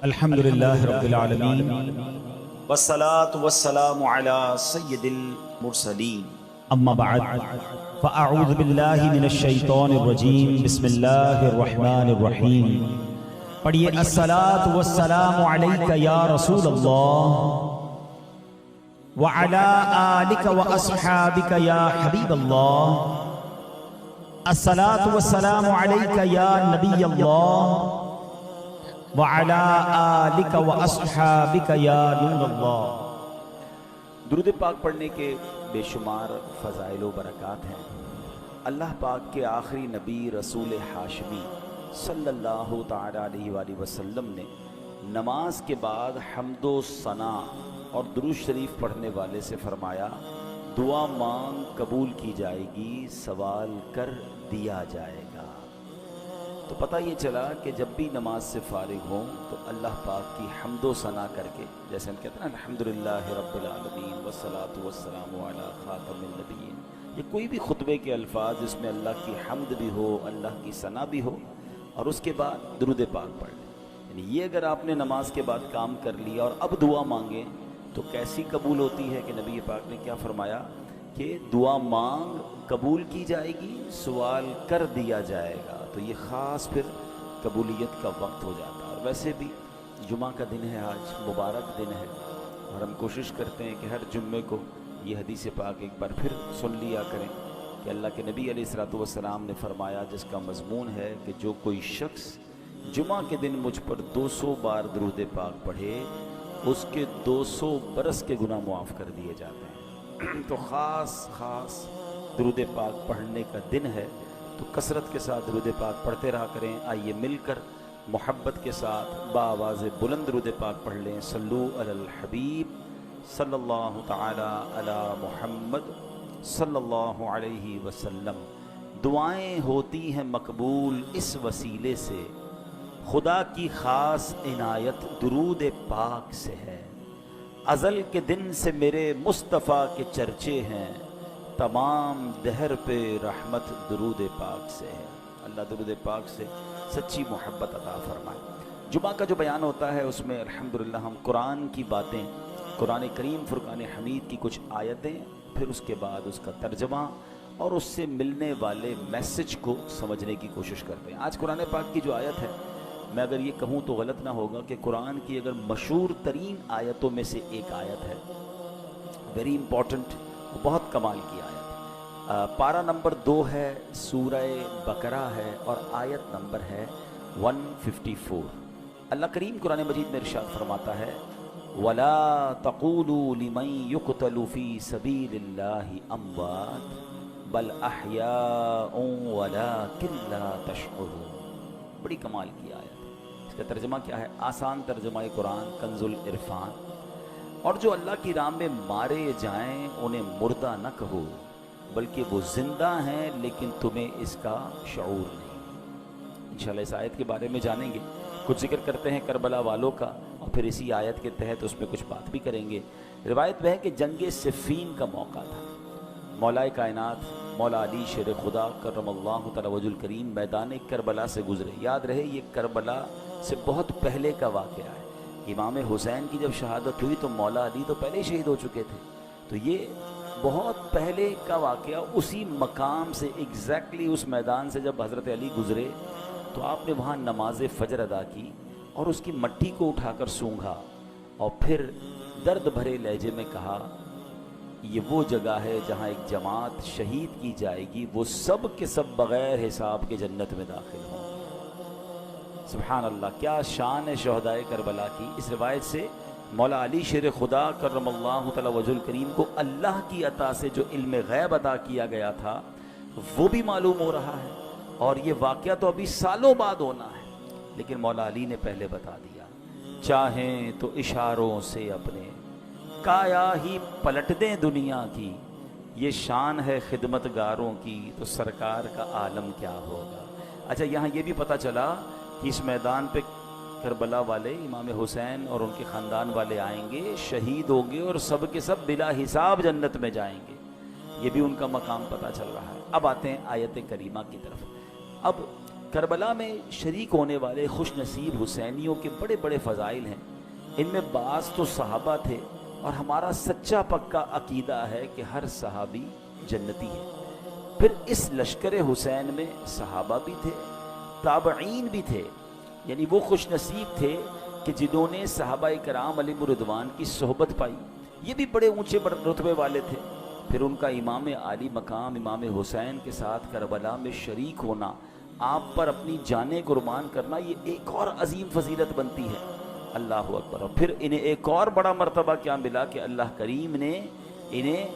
الحمدللہ رب العالمین والصلاة والسلام علی سید المرسلین اما بعد فاعوذ باللہ من الشیطان الرجیم بسم اللہ الرحمن الرحیم پڑھیے الصلاة والسلام علیک یا رسول اللہ وعلی آلک واصحابک یا حبیب اللہ الصلاة والسلام علیک یا نبی اللہ وعلی آلک واصحابک یا نور اللہ۔ درود پاک پڑھنے کے بے شمار فضائل و برکات ہیں۔ اللہ پاک کے آخری نبی رسول ہاشمی صلی اللہ تعالی علیہ وآلہ وسلم نے نماز کے بعد حمد و ثنا اور درود شریف پڑھنے والے سے فرمایا، دعا مانگ قبول کی جائے گی، سوال کر دیا جائے گا۔ تو پتہ یہ چلا کہ جب بھی نماز سے فارغ ہوں تو اللہ پاک کی حمد و ثنا کر کے، جیسے ہم کہتے ہیں نا الحمدللہ رب العالمین والصلاة والسلام علی خاتم النبیین، یہ کوئی بھی خطبے کے الفاظ جس میں اللہ کی حمد بھی ہو، اللہ کی ثنا بھی ہو، اور اس کے بعد درود پاک پڑھ لیں، یعنی یہ اگر آپ نے نماز کے بعد کام کر لیا اور اب دعا مانگیں تو کیسی قبول ہوتی ہے کہ نبی پاک نے کیا فرمایا کہ دعا مانگ قبول کی جائے گی، سوال کر دیا جائے گا۔ تو یہ خاص پھر قبولیت کا وقت ہو جاتا ہے۔ اور ویسے بھی جمعہ کا دن ہے، آج مبارک دن ہے، اور ہم کوشش کرتے ہیں کہ ہر جمعے کو یہ حدیث پاک ایک بار پھر سن لیا کریں کہ اللہ کے نبی علیہ الصلوۃ والسلام نے فرمایا، جس کا مضمون ہے کہ جو کوئی شخص جمعہ کے دن مجھ پر 200 بار درود پاک پڑھے اس کے 200 برس کے گناہ معاف کر دیے جاتے ہیں۔ تو خاص درود پاک پڑھنے کا دن ہے، تو کثرت کے ساتھ درود پاک پڑھتے رہا کریں۔ آئیے مل کر محبت کے ساتھ بآواز بلند درود پاک پڑھ لیں۔ صلو علی الحبیب صلی اللہ تعالی علی محمد صلی اللہ علیہ وسلم۔ دعائیں ہوتی ہیں مقبول اس وسیلے سے، خدا کی خاص عنایت درود پاک سے ہے۔ ازل کے دن سے میرے مصطفیٰ کے چرچے ہیں، تمام دہر پہ رحمت درود پاک سے ہے۔ اللہ درود پاک سے سچی محبت عطا فرمائے۔ جمعہ کا جو بیان ہوتا ہے اس میں الحمدللہ ہم قرآن کی باتیں، قرآن کریم فرقان حمید کی کچھ آیتیں، پھر اس کے بعد اس کا ترجمہ اور اس سے ملنے والے میسج کو سمجھنے کی کوشش کرتے ہیں۔ آج قرآن پاک کی جو آیت ہے، میں اگر یہ کہوں تو غلط نہ ہوگا کہ قرآن کی اگر مشہور ترین آیتوں میں سے ایک آیت ہے، ویری امپورٹنٹ، بہت کمال کی آیت۔ پارہ نمبر 2 ہے، سورہ بقرہ ہے، اور آیت نمبر ہے 154۔ اللہ کریم قرآن مجید میں ارشاد فرماتا ہے، وَلَا تَقُولُوا لِمَن يُقْتَلُ فِي سَبِيلِ اللَّهِ أَمْوَاتٌ بَلْ أَحْيَاءٌ وَلَٰكِن لَّا تَشْعُرُونَ۔ بڑی کمال کی آیت۔ اس کا ترجمہ کیا ہے؟ آسان ترجمہ قرآن کنز العرفان، اور جو اللہ کی راہ میں مارے جائیں انہیں مردہ نہ کہو، بلکہ وہ زندہ ہیں لیکن تمہیں اس کا شعور نہیں۔ انشاءاللہ اس آیت کے بارے میں جانیں گے، کچھ ذکر کرتے ہیں کربلا والوں کا، اور پھر اسی آیت کے تحت اس میں کچھ بات بھی کریں گے۔ روایت میں ہے کہ جنگ صفین کا موقع تھا، مولا کائنات مولا علی شیر خدا کرم اللہ تعالی وجہ الکریم میدان کربلا سے گزرے۔ یاد رہے یہ کربلا سے بہت پہلے کا واقعہ ہے۔ امام حسین کی جب شہادت ہوئی تو مولا علی تو پہلے شہید ہو چکے تھے، تو یہ بہت پہلے کا واقعہ۔ اسی مقام سے ایگزیکٹلی اس میدان سے جب حضرت علی گزرے تو آپ نے وہاں نماز فجر ادا کی اور اس کی مٹی کو اٹھا کر سونگھا، اور پھر درد بھرے لہجے میں کہا، یہ وہ جگہ ہے جہاں ایک جماعت شہید کی جائے گی، وہ سب کے سب بغیر حساب کے جنت میں داخل ہوں۔ سبحان اللہ، کیا شان ہے شہدائے کربلا کی۔ اس روایت سے مولا علی شیر خدا کرم اللہ تعالی وجہ الکریم کو اللہ کی عطا سے جو علم غیب عطا کیا گیا تھا وہ بھی معلوم ہو رہا ہے، اور یہ واقعہ تو ابھی سالوں بعد ہونا ہے، لیکن مولا علی نے پہلے بتا دیا۔ چاہیں تو اشاروں سے اپنے کایا ہی پلٹ دیں دنیا کی، یہ شان ہے خدمت گاروں کی، تو سرکار کا عالم کیا ہوگا۔ اچھا، یہاں یہ بھی پتہ چلا کہ اس میدان پہ کربلا والے امام حسین اور ان کے خاندان والے آئیں گے، شہید ہوں گے، اور سب کے سب بلا حساب جنت میں جائیں گے۔ یہ بھی ان کا مقام پتہ چل رہا ہے۔ اب آتے ہیں آیت کریمہ کی طرف۔ اب کربلا میں شریک ہونے والے خوش نصیب حسینیوں کے بڑے بڑے فضائل ہیں. ان میں بعض تو صحابہ تھے، اور ہمارا سچا پکا عقیدہ ہے کہ ہر صحابی جنتی ہے. پھر اس لشکر حسین میں صحابہ بھی تھے، تابعین بھی تھے، یعنی وہ خوش نصیب تھے کہ جنہوں نے صحابہ کرام علیہم الرضوان کی صحبت پائی. یہ بھی بڑے اونچے رتبے والے تھے. پھر ان کا امام عالی مقام امام حسین کے ساتھ کربلا میں شریک ہونا، آپ پر اپنی جانیں قربان کرنا، یہ ایک اور عظیم فضیلت بنتی ہے. اللہ اکبر. اور پھر انہیں ایک اور بڑا مرتبہ کیا ملا کہ اللہ کریم نے انہیں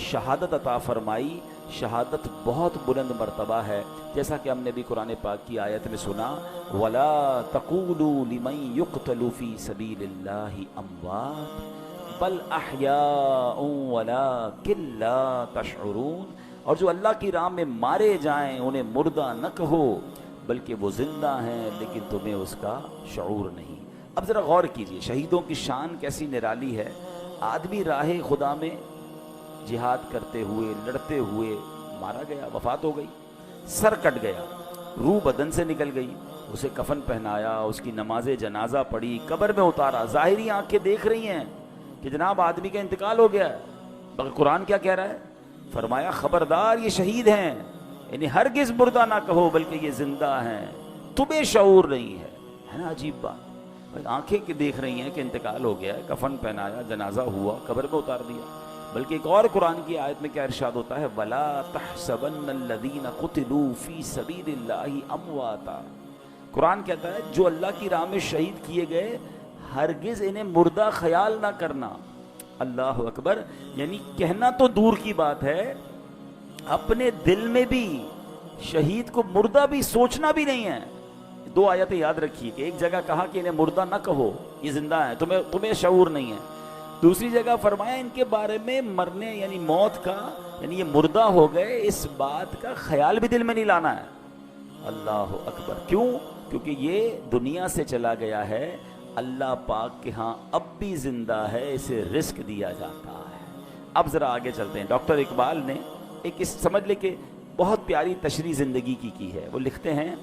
شہادت عطا فرمائی. شہادت بہت بلند مرتبہ ہے، جیسا کہ ہم نے بھی قرآن پاک کی آیت میں سنا، وَلَا تَقُولُوا لِمَن يُقْتَلُ فِي سَبِيلِ اللَّهِ أَمْوَاتٌ بَلْ أَحْيَاءٌ وَلَٰكِن لَّا تَشْعُرُونَ. اور جو اللہ کی راہ میں مارے جائیں انہیں مردہ نہ کہو، بلکہ وہ زندہ ہیں لیکن تمہیں اس کا شعور نہیں. اب ذرا غور کیجئے، شہیدوں کی شان کیسی نرالی ہے. آدمی راہ خدا میں جہاد کرتے ہوئے لڑتے ہوئے مارا گیا، وفات ہو گئی، سر کٹ گیا، روح بدن سے نکل گئی، اسے کفن پہنایا، اس کی نماز جنازہ پڑھی، قبر میں اتارا. ظاہری آنکھیں دیکھ رہی ہیں کہ جناب آدمی کا انتقال ہو گیا ہے، مگر قرآن کیا کہہ رہا ہے؟ فرمایا خبردار یہ شہید ہیں، یعنی ہرگز مردہ نہ کہو بلکہ یہ زندہ ہیں، تمہیں شعور نہیں ہے. ہے نا عجیب بات؟ آنکھیں کہ دیکھ رہی ہیں کہ انتقال ہو گیا ہے، کفن پہنایا، جنازہ ہوا، قبر میں اتار دیا. بلکہ ایک اور قرآن کی آیت میں کیا ارشاد ہوتا ہے، وَلَا تَحْسَبَنَّ الَّذِينَ قُتِلُوا فِي سَبِيلِ اللَّهِ أَمْوَاتًا. قرآن کہتا ہے جو اللہ کی راہ میں شہید کیے گئے ہرگز انہیں مردہ خیال نہ کرنا. اللہ اکبر. یعنی کہنا تو دور کی بات ہے، اپنے دل میں بھی شہید کو مردہ بھی سوچنا بھی نہیں ہے. دو آیتیں یاد رکھیے کہ ایک جگہ کہا کہ انہیں مردہ نہ کہو، یہ زندہ ہیں، تمہیں شعور نہیں ہے. دوسری جگہ فرمایا ان کے بارے میں مرنے یعنی موت کا، یعنی یہ مردہ ہو گئے، اس بات کا خیال بھی دل میں نہیں لانا ہے. اللہ اکبر. کیوں؟ کیونکہ یہ دنیا سے چلا گیا ہے، اللہ پاک کے ہاں اب بھی زندہ ہے، اسے رزق دیا جاتا ہے. اب ذرا آگے چلتے ہیں. ڈاکٹر اقبال نے ایک سمجھ لے کہ بہت پیاری تشریح زندگی کی ہے. وہ لکھتے ہیں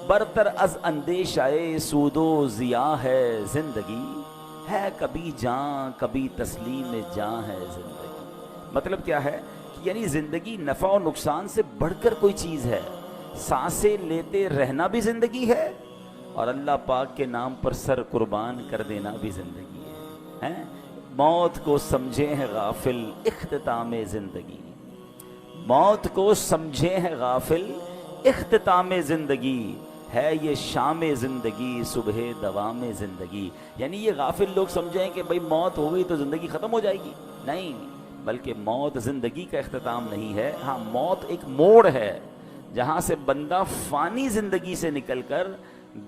برتر از اندیشہ سود و ضیاء ہے زندگی، ہے کبھی جاں کبھی تسلیم جاں ہے زندگی. مطلب کیا ہے کہ یعنی زندگی نفع و نقصان سے بڑھ کر کوئی چیز ہے. سانسیں لیتے رہنا بھی زندگی ہے، اور اللہ پاک کے نام پر سر قربان کر دینا بھی زندگی ہے. موت کو سمجھے ہیں غافل اختتام زندگی، موت کو سمجھے ہیں غافل اختتام زندگی، ہے یہ شام زندگی صبح دوام زندگی. یعنی یہ غافل لوگ سمجھیں کہ بھئی موت ہو گئی تو زندگی ختم ہو جائے گی. نہیں، بلکہ موت زندگی کا اختتام نہیں ہے. ہاں، موت ایک موڑ ہے جہاں سے بندہ فانی زندگی سے نکل کر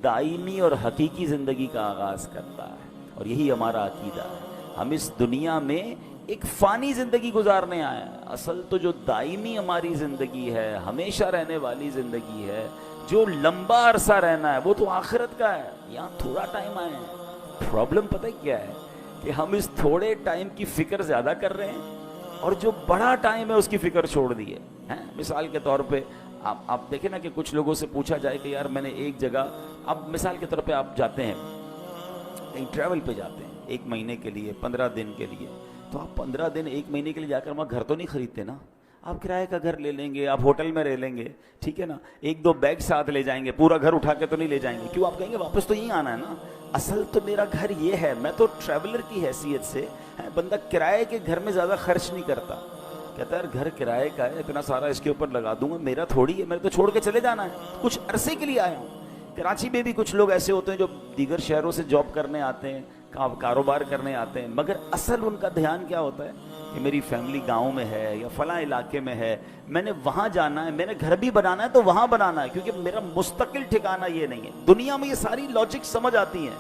دائمی اور حقیقی زندگی کا آغاز کرتا ہے. اور یہی ہمارا عقیدہ ہے. ہم اس دنیا میں ایک فانی زندگی گزارنے آئے ہیں. اصل تو جو دائمی ہماری زندگی ہے، ہمیشہ رہنے والی زندگی ہے، جو لمبا عرصہ رہنا ہے، وہ تو آخرت کا ہے. یہاں تھوڑا ٹائم آئے ہیں. پرابلم پتہ کیا ہے کہ ہم اس تھوڑے ٹائم کی فکر زیادہ کر رہے ہیں، اور جو بڑا ٹائم ہے اس کی فکر چھوڑ دی ہے. مثال کے طور پہ آپ دیکھیں نا کہ کچھ لوگوں سے پوچھا جائے کہ یار میں نے ایک جگہ، اب مثال کے طور پہ آپ جاتے ہیں کہیں ٹریول پہ جاتے ہیں 1 مہینے کے لیے، 15 دن کے لیے، تو آپ 15 دن 1 مہینے کے لیے جا کر وہاں گھر تو نہیں خریدتے نا. آپ کرائے کا گھر لے لیں گے، آپ ہوٹل میں رہ لیں گے، ٹھیک ہے نا. 1-2 بیگ ساتھ لے جائیں گے، پورا گھر اٹھا کے تو نہیں لے جائیں گے. کیوں؟ آپ کہیں گے واپس تو یہیں آنا ہے نا. اصل تو میرا گھر یہ ہے، میں تو ٹریولر کی حیثیت سے، بندہ کرائے کے گھر میں زیادہ خرچ نہیں کرتا. کہتا ہے گھر کرائے کا ہے، اتنا سارا اس کے اوپر لگا دوں گا، میرا تھوڑی ہے، میں تو چھوڑ کے چلے جانا ہے، کچھ عرصے کے لیے آیا ہوں. کراچی میں بھی کچھ لوگ ایسے ہوتے ہیں جو دیگر شہروں سے جاب کرنے آتے ہیں، کاروبار کرنے آتے ہیں، مگر اصل ان کا دھیان کیا ہوتا ہے کہ میری فیملی گاؤں میں ہے یا فلاں علاقے میں ہے، میں نے وہاں جانا ہے، میں نے گھر بھی بنانا ہے تو وہاں بنانا ہے، کیونکہ میرا مستقل ٹھکانہ یہ نہیں ہے. دنیا میں یہ ساری لاجک سمجھ آتی ہیں،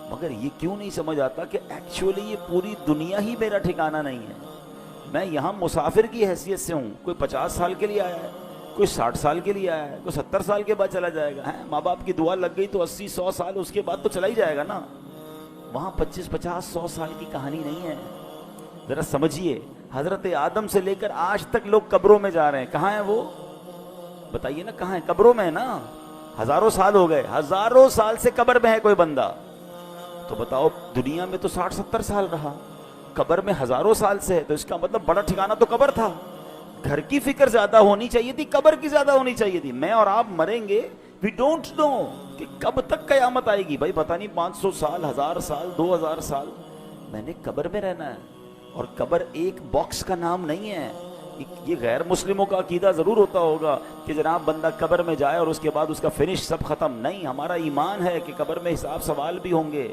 مگر یہ کیوں نہیں سمجھ آتا کہ ایکچولی یہ پوری دنیا ہی میرا ٹھکانہ نہیں ہے. میں یہاں مسافر کی حیثیت سے ہوں. کوئی 50 سال کے لیے آیا ہے، کوئی 60 سال کے لیے آیا ہے، کوئی 70 سال کے بعد چلا جائے گا. ماں باپ کی دعا لگ گئی تو 80-100 سال اس کے بعد تو چلا ہی جائے گا نا. وہاں 25-50-100 سال کی کہانی نہیں ہے. ذرا سمجھیے، حضرت آدم سے لے کر آج تک لوگ قبروں میں جا رہے ہیں. کہاں ہیں وہ؟ بتائیے نا، کہاں ہیں؟ قبروں میں ہے نا. ہزاروں سال ہو گئے، ہزاروں سال سے قبر میں ہے کوئی بندہ، تو بتاؤ دنیا میں تو 60-70 سال رہا، قبر میں ہزاروں سال سے ہے، تو اس کا مطلب بڑا ٹھکانہ تو قبر تھا۔ گھر کی فکر زیادہ ہونی چاہیے تھی، قبر کی زیادہ ہونی چاہیے تھی۔ میں اور آپ مریں گے، وی ڈونٹ نو کہ کب تک قیامت آئے گی، بھائی پتہ نہیں 500 سال، 1000 سال، 2000 سال، میں نے قبر میں رہنا ہے۔ اور قبر ایک باکس کا نام نہیں ہے۔ یہ غیر مسلموں کا عقیدہ ضرور ہوتا ہوگا کہ جناب بندہ قبر میں جائے اور اس کے بعد اس کا فنش سب ختم، نہیں، ہمارا ایمان ہے کہ قبر میں حساب سوال بھی ہوں گے،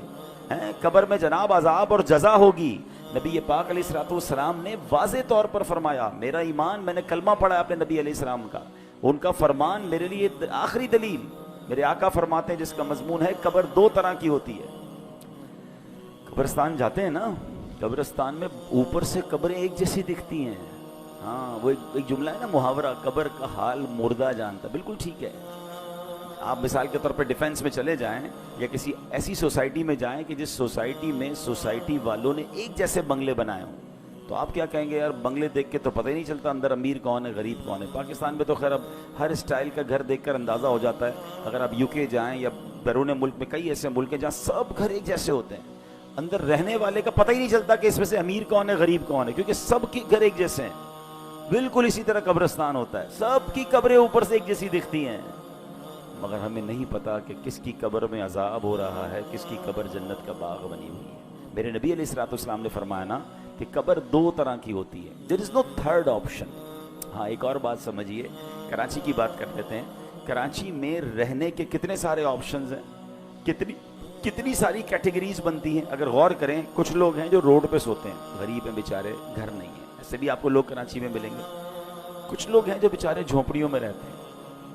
قبر میں جناب عذاب اور جزا ہوگی۔ نبی پاک علیہ الصلوۃ والسلام نے واضح طور پر فرمایا، میرا ایمان، میں نے کلمہ پڑھا اپنے نبی علیہ السلام کا، ان کا فرمان میرے لیے آخری دلیل۔ میرے آقا فرماتے ہیں جس کا مضمون ہے قبر دو طرح کی ہوتی ہے۔ قبرستان جاتے ہیں نا، قبرستان میں اوپر سے قبریں ایک جیسی دکھتی ہیں، ہاں وہ ایک جملہ ہے نا محاورہ، قبر کا حال مردہ جانتا، بالکل ٹھیک ہے۔ آپ مثال کے طور پہ ڈیفینس میں چلے جائیں یا کسی ایسی سوسائٹی میں جائیں کہ جس سوسائٹی میں سوسائٹی والوں نے ایک جیسے بنگلے بنائے ہوں، تو آپ کیا کہیں گے، یار بنگلے دیکھ کے تو پتہ ہی نہیں چلتا اندر امیر کون ہے غریب کون ہے۔ پاکستان میں تو خیر اب ہر اسٹائل کا گھر دیکھ کر اندازہ ہو جاتا ہے۔ اگر آپ یو کے جائیں یا بیرون ملک میں کئی ایسے ملک ہیں جہاں سب گھر ایک جیسے ہوتے ہیں، اندر رہنے والے کا پتہ ہی نہیں چلتا کہ اس میں سے امیر کون ہے غریب کون ہے، کیونکہ سب کے گھر ایک جیسے ہیں۔ بالکل اسی طرح قبرستان ہوتا ہے، سب کی قبریں اوپر سے ایک جیسی دکھتی ہیں، مگر ہمیں نہیں پتا کہ کس کی قبر میں عذاب ہو رہا ہے، کس کی قبر جنت کا باغ بنی ہوئی ہے۔ میرے نبی علیہ الصلوۃ والسلام نے فرمایا نا کہ قبر دو طرح کی ہوتی ہے، دیر از نو تھرڈ آپشن۔ ہاں ایک اور بات سمجھیے، کراچی کی بات کر لیتے ہیں۔ کراچی میں رہنے کے کتنے سارے آپشنز ہیں، کتنی ساری کیٹیگریز بنتی ہیں۔ اگر غور کریں، کچھ لوگ ہیں جو روڈ پہ سوتے ہیں، غریب ہیں بیچارے، گھر نہیں ہیں، ایسے بھی آپ کو لوگ کراچی میں ملیں گے۔ کچھ لوگ ہیں جو بیچارے جھونپڑیوں میں رہتے ہیں،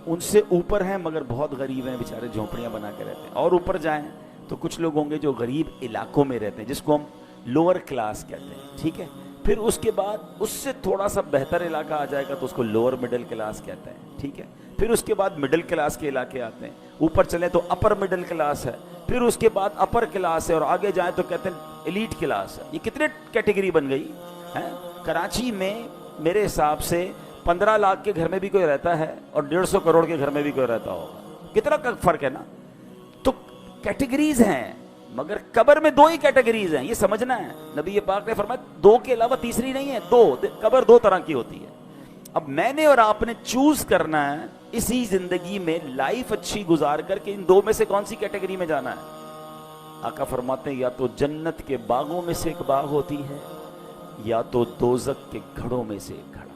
ان سے اوپر ہیں مگر بہت غریب ہیں، بیچارے جھونپڑیاں بنا کے رہتے ہیں۔ اور اوپر جائیں تو کچھ لوگ ہوں گے جو غریب علاقوں میں رہتے ہیں، جس کو ہم لوور کلاس کہتے ہیں، ٹھیک ہے۔ پھر اس کے بعد اس سے تھوڑا سا بہتر علاقہ آ جائے گا تو اس کو لوور مڈل کلاس کہتے ہیں، ٹھیک ہے۔ پھر اس کے بعد مڈل کلاس کے علاقے آتے ہیں، اوپر چلیں تو اپر مڈل کلاس ہے، پھر اس کے بعد اپر کلاس ہے، اور آگے جائیں تو کہتے ہیں ایلیٹ کلاس ہے۔ یہ کتنے کیٹیگری بن گئی ہے۔ کراچی میں میرے حساب سے 15 لاکھ کے گھر میں بھی کوئی رہتا ہے اور 150 کروڑ کے گھر میں بھی کوئی رہتا ہوگا، کتنا فرق ہے نا۔ تو کیٹیگریز ہیں، مگر قبر میں دو ہی کیٹیگریز ہیں، یہ سمجھنا ہے۔ نبی پاک نے فرمایا دو کے علاوہ تیسری نہیں ہے، دو، قبر دو طرح کی ہوتی ہے۔ اب میں نے اور آپ نے چوز کرنا ہے اسی زندگی میں لائف اچھی گزار کر کے ان دو میں سے کون سی کیٹیگری میں جانا ہے۔ آقا فرماتے ہیں یا تو جنت کے باغوں میں سے ایک باغ ہوتی ہے، یا تو دوزخ کے گھڑوں میں سے ایک گھڑا۔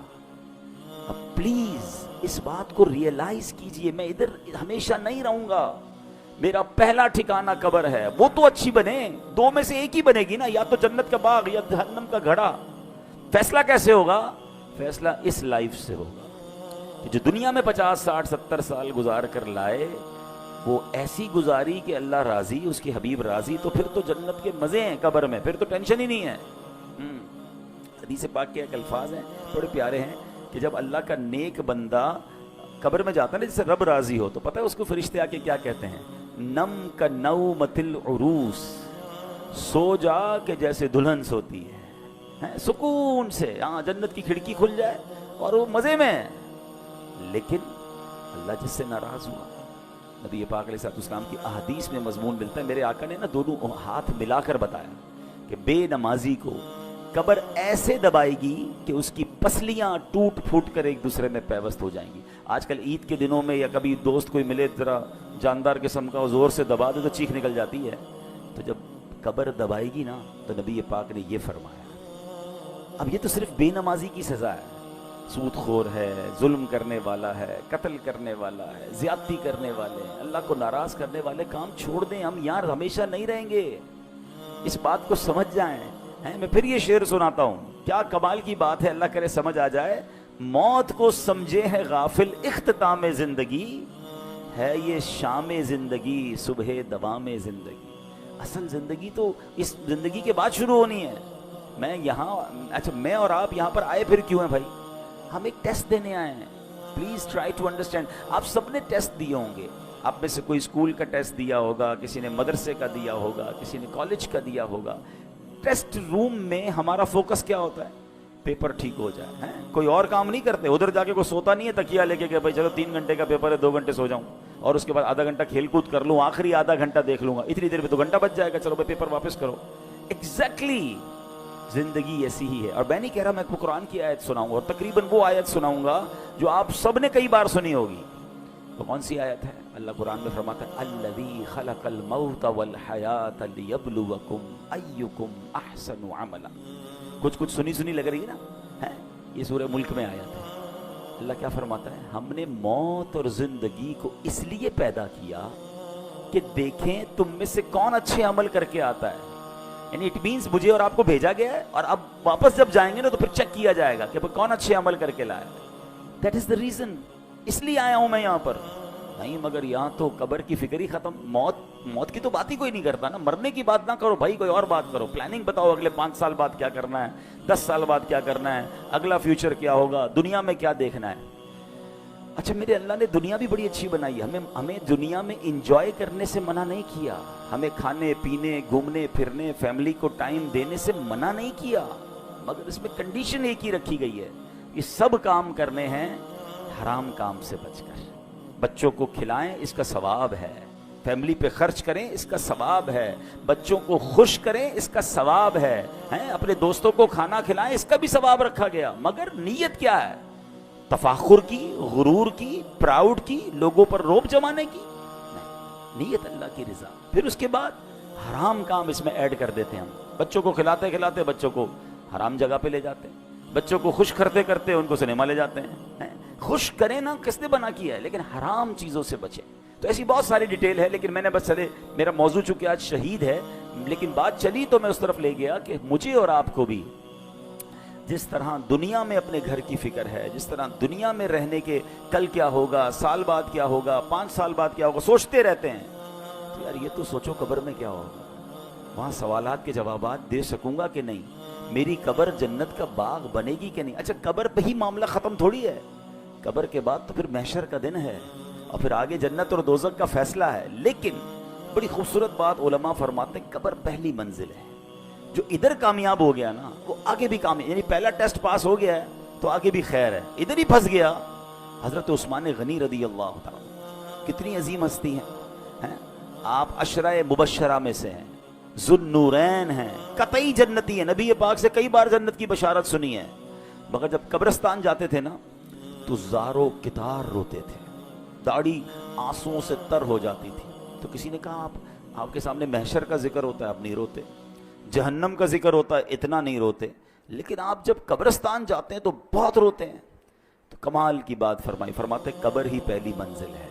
اب پلیز اس بات کو ریئلائز کیجئے، میں ادھر ہمیشہ نہیں رہوں گا، میرا پہلا ٹھکانہ قبر ہے، وہ تو اچھی بنے، دو میں سے ایک ہی بنے گی نا، یا تو جنت کا باغ یا جہنم کا گھڑا۔ فیصلہ کیسے ہوگا؟ فیصلہ اس لائف سے ہوگا کہ جو دنیا میں 50 60 70 سال گزار کر لائے، وہ ایسی گزاری کہ اللہ راضی، اس کے حبیب راضی، تو پھر تو جنت کے مزے ہیں قبر میں، پھر تو ٹینشن ہی نہیں ہے۔ حدیث پاک کے ایک الفاظ ہیں بڑے پیارے ہیں کہ جب اللہ کا نیک بندہ قبر میں جاتا ہے نا، جس سے رب راضی ہو، تو پتہ ہے اس کو فرشتے آ کے کیا کہتے ہیں؟ نم کا نومت العروس، سو جا کہ جیسے دلہن سوتی ہے، سکون سے، ہاں جنت کی کھڑکی کھل جائے اور وہ مزے میں ہے۔ لیکن اللہ جس سے ناراض ہوا، نبی پاک علیہ السلام کی احادیث میں مضمون ملتا ہے، میرے آقا نے نا دونوں ہاتھ ملا کر بتایا کہ بے نمازی کو قبر ایسے دبائے گی کہ اس کی پسلیاں ٹوٹ پھوٹ کر ایک دوسرے میں پیوست ہو جائیں گی۔ آج کل عید کے دنوں میں یا کبھی دوست کوئی ملے ذرا جاندار قسم کا، زور سے دبا دے تو چیخ نکل جاتی ہے، تو جب قبر دبائے گی نا تو نبی پاک نے یہ فرمایا۔ اب یہ تو صرف بے نمازی کی سزا ہے، سود خور ہے، ظلم کرنے والا ہے، قتل کرنے والا ہے، زیادتی کرنے والے ہیں، اللہ کو ناراض کرنے والے کام چھوڑ دیں، ہم یار ہمیشہ نہیں رہیں گے، اس بات کو سمجھ جائیں۔ میں پھر یہ شعر سناتا ہوں، کیا کمال کی بات ہے، اللہ کرے سمجھ آ جائے۔ موت کو سمجھے ہے غافل اختتام زندگی، ہے یہ شام زندگی صبح دوام زندگی۔ اصل زندگی تو اس زندگی کے بعد شروع ہونی ہے۔ میں یہاں، اچھا میں اور آپ یہاں پر آئے پھر کیوں ہیں بھائی؟ ہم ایک ٹیسٹ دینے آئے ہیں، پلیز ٹرائی ٹو انڈرسٹینڈ۔ آپ سب نے ٹیسٹ دیے ہوں گے، آپ میں سے کوئی اسکول کا ٹیسٹ دیا ہوگا، کسی نے مدرسے کا دیا ہوگا، کسی نے کالج کا دیا ہوگا۔ ٹیسٹ روم میں ہمارا فوکس کیا ہوتا ہے؟ پیپر ٹھیک ہو جائے، ہیں کوئی اور کام نہیں کرتے، ادھر جا کے کوئی سوتا نہیں ہے تکیہ لے کے کہ بھائی چلو 3 گھنٹے کا پیپر ہے 2 گھنٹے سو جاؤں، اور اس کے بعد آدھا گھنٹہ کھیل کود کر لوں, آخری آدھا گھنٹہ دیکھ لوں گا, اتنی دیر میں تو گھنٹہ بچ جائے گا, چلو بھائی پیپر واپس کرو. ایگزیکٹلی زندگی ایسی ہی ہے. اور میں نہیں کہہ رہا میں آپ کو قرآن کی آیت سناؤں گا, اور تقریباً وہ آیت سناؤں گا جو آپ سب نے کئی بار سنی ہوگی. تو کون سی آیت ہے؟ اللہ قرآن میں فرماتا ہے الذی خلق الموت والحیات لیبلوکم ایکم احسن عملا. کچھ سنی لگ رہی ہے نا, یہ سورہ ملک میں آیت ہے. اللہ کیا فرماتا ہے, ہم نے موت اور زندگی کو اس لیے پیدا کیا کہ دیکھیں تم میں سے کون اچھے عمل کر کے آتا ہے. یعنی اٹ مینس مجھے اور آپ کو بھیجا گیا ہے, اور اب واپس جب جائیں گے نا تو پھر چیک کیا جائے گا کہ کون اچھے عمل کر کے لایا. دیٹ از دا ریزن, اس لیے آیا ہوں میں یہاں پر. نہیں مگر یہاں تو قبر کی فکر ہی ختم. موت کی تو بات ہی کوئی نہیں کرتا نا. مرنے کی بات نہ کرو بھائی, کوئی اور بات کرو. پلاننگ بتاؤ اگلے 5 سال بعد کیا کرنا ہے, 10 سال بعد کیا کرنا ہے, اگلا فیوچر کیا ہوگا, دنیا میں کیا دیکھنا ہے. اچھا میرے اللہ نے دنیا بھی بڑی اچھی بنائی ہے. ہمیں دنیا میں انجوائے کرنے سے منع نہیں کیا, ہمیں کھانے پینے گھومنے پھرنے فیملی کو ٹائم دینے سے منع نہیں کیا, مگر اس میں کنڈیشن ایک ہی رکھی گئی ہے, یہ سب کام کرنے ہیں حرام کام سے بچ کر. بچوں کو کھلائیں اس کا ثواب ہے, فیملی پہ خرچ کریں اس کا ثواب ہے, بچوں کو خوش کریں اس کا ثواب ہے, اپنے دوستوں کو کھانا کھلائیں اس کا بھی ثواب رکھا گیا. مگر نیت کیا ہے؟ تفاخر کی, غرور کی, پراؤڈ کی, لوگوں پر روب جمانے کی نہیں. نیت اللہ کی رضا. پھر اس کے بعد حرام کام اس میں ایڈ کر دیتے ہیں. ہم بچوں کو کھلاتے کھلاتے بچوں کو حرام جگہ پہ لے جاتے ہیں, بچوں کو خوش کرتے کرتے ان کو سنیما لے جاتے ہیں. خوش کریں نا, کس نے بنا کیا ہے, لیکن حرام چیزوں سے بچیں. تو ایسی بہت ساری ڈیٹیل ہے, لیکن میں نے بس چلے, میرا موضوع چونکہ آج شہید ہے, لیکن بات چلی تو میں اس طرف لے گیا کہ مجھے اور آپ کو بھی جس طرح دنیا میں اپنے گھر کی فکر ہے, جس طرح دنیا میں رہنے کے کل کیا ہوگا, سال بعد کیا ہوگا, 5 سال بعد کیا ہوگا, سوچتے رہتے ہیں. تو یار یہ تو سوچو قبر میں کیا ہوگا, وہاں سوالات کے جوابات دے سکوں گا کہ نہیں, میری قبر جنت کا باغ بنے گی کہ نہیں. اچھا قبر پہ ہی معاملہ ختم تھوڑی ہے, قبر کے بعد تو پھر محشر کا دن ہے, اور پھر آگے جنت اور دوزخ کا فیصلہ ہے. لیکن بڑی خوبصورت بات علماء فرماتے ہیں, قبر پہلی منزل ہے. جو ادھر کامیاب ہو گیا نا وہ آگے بھی کامیاب, یعنی پہلا ٹیسٹ پاس ہو گیا ہے تو آگے بھی خیر ہے. ادھر ہی پھنس گیا. حضرت عثمان غنی رضی اللہ تعالیٰ کتنی عظیم ہستی ہیں, آپ عشرہ مبشرہ میں سے ہیں, ذوالنورین ہیں, قطعی جنتی ہیں, نبی پاک سے کئی بار جنت کی بشارت سنی ہے. مگر جب قبرستان جاتے تھے نا تو زارو کتار روتے تھے, داڑھی آنسوؤں سے تر ہو جاتی تھی. تو کسی نے کہا آپ کے سامنے محشر کا ذکر ہوتا ہے, آپ نہیں روتے, جہنم کا ذکر ہوتا ہے, اتنا نہیں روتے, لیکن آپ جب قبرستان جاتے ہیں تو بہت روتے ہیں. تو کمال کی بات فرمائی, فرماتے قبر ہی پہلی منزل ہے,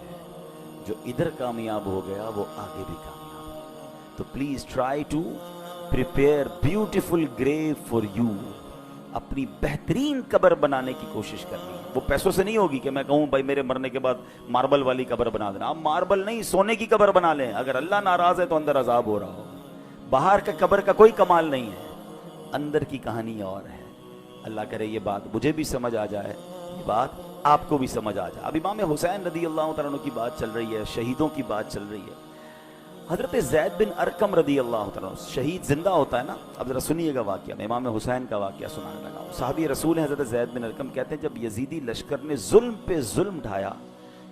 جو ادھر کامیاب ہو گیا وہ آگے بھی کامیاب. تو please try to prepare beautiful grave for you. اپنی بہترین قبر بنانے کی کوشش کرنی ہے. وہ پیسوں سے نہیں ہوگی کہ میں کہوں بھائی میرے مرنے کے بعد ماربل والی قبر بنا دینا. آپ ماربل نہیں, سونے کی قبر بنا لیں. اگر اللہ ناراض ہے تو اندر عذاب ہو رہا ہو. باہر کا قبر کا کوئی کمال نہیں ہے, اندر کی کہانی اور ہے. اللہ کرے یہ بات مجھے بھی سمجھ آ جائے, یہ بات آپ کو بھی سمجھ آ جائے. اب امام حسین رضی اللہ تعالیٰ عنہ کی بات چل رہی ہے, شہیدوں کی بات چل رہی ہے. حضرت زید بن ارقم رضی اللہ تعالیٰ عنہ, شہید زندہ ہوتا ہے نا, اب ذرا سنیے گا واقعہ. میں امام حسین کا واقعہ سنانے لگا ہوں. صحابی رسول ہیں حضرت زید بن ارقم, کہتے ہیں جب یزیدی لشکر نے ظلم پہ ظلم ڈھایا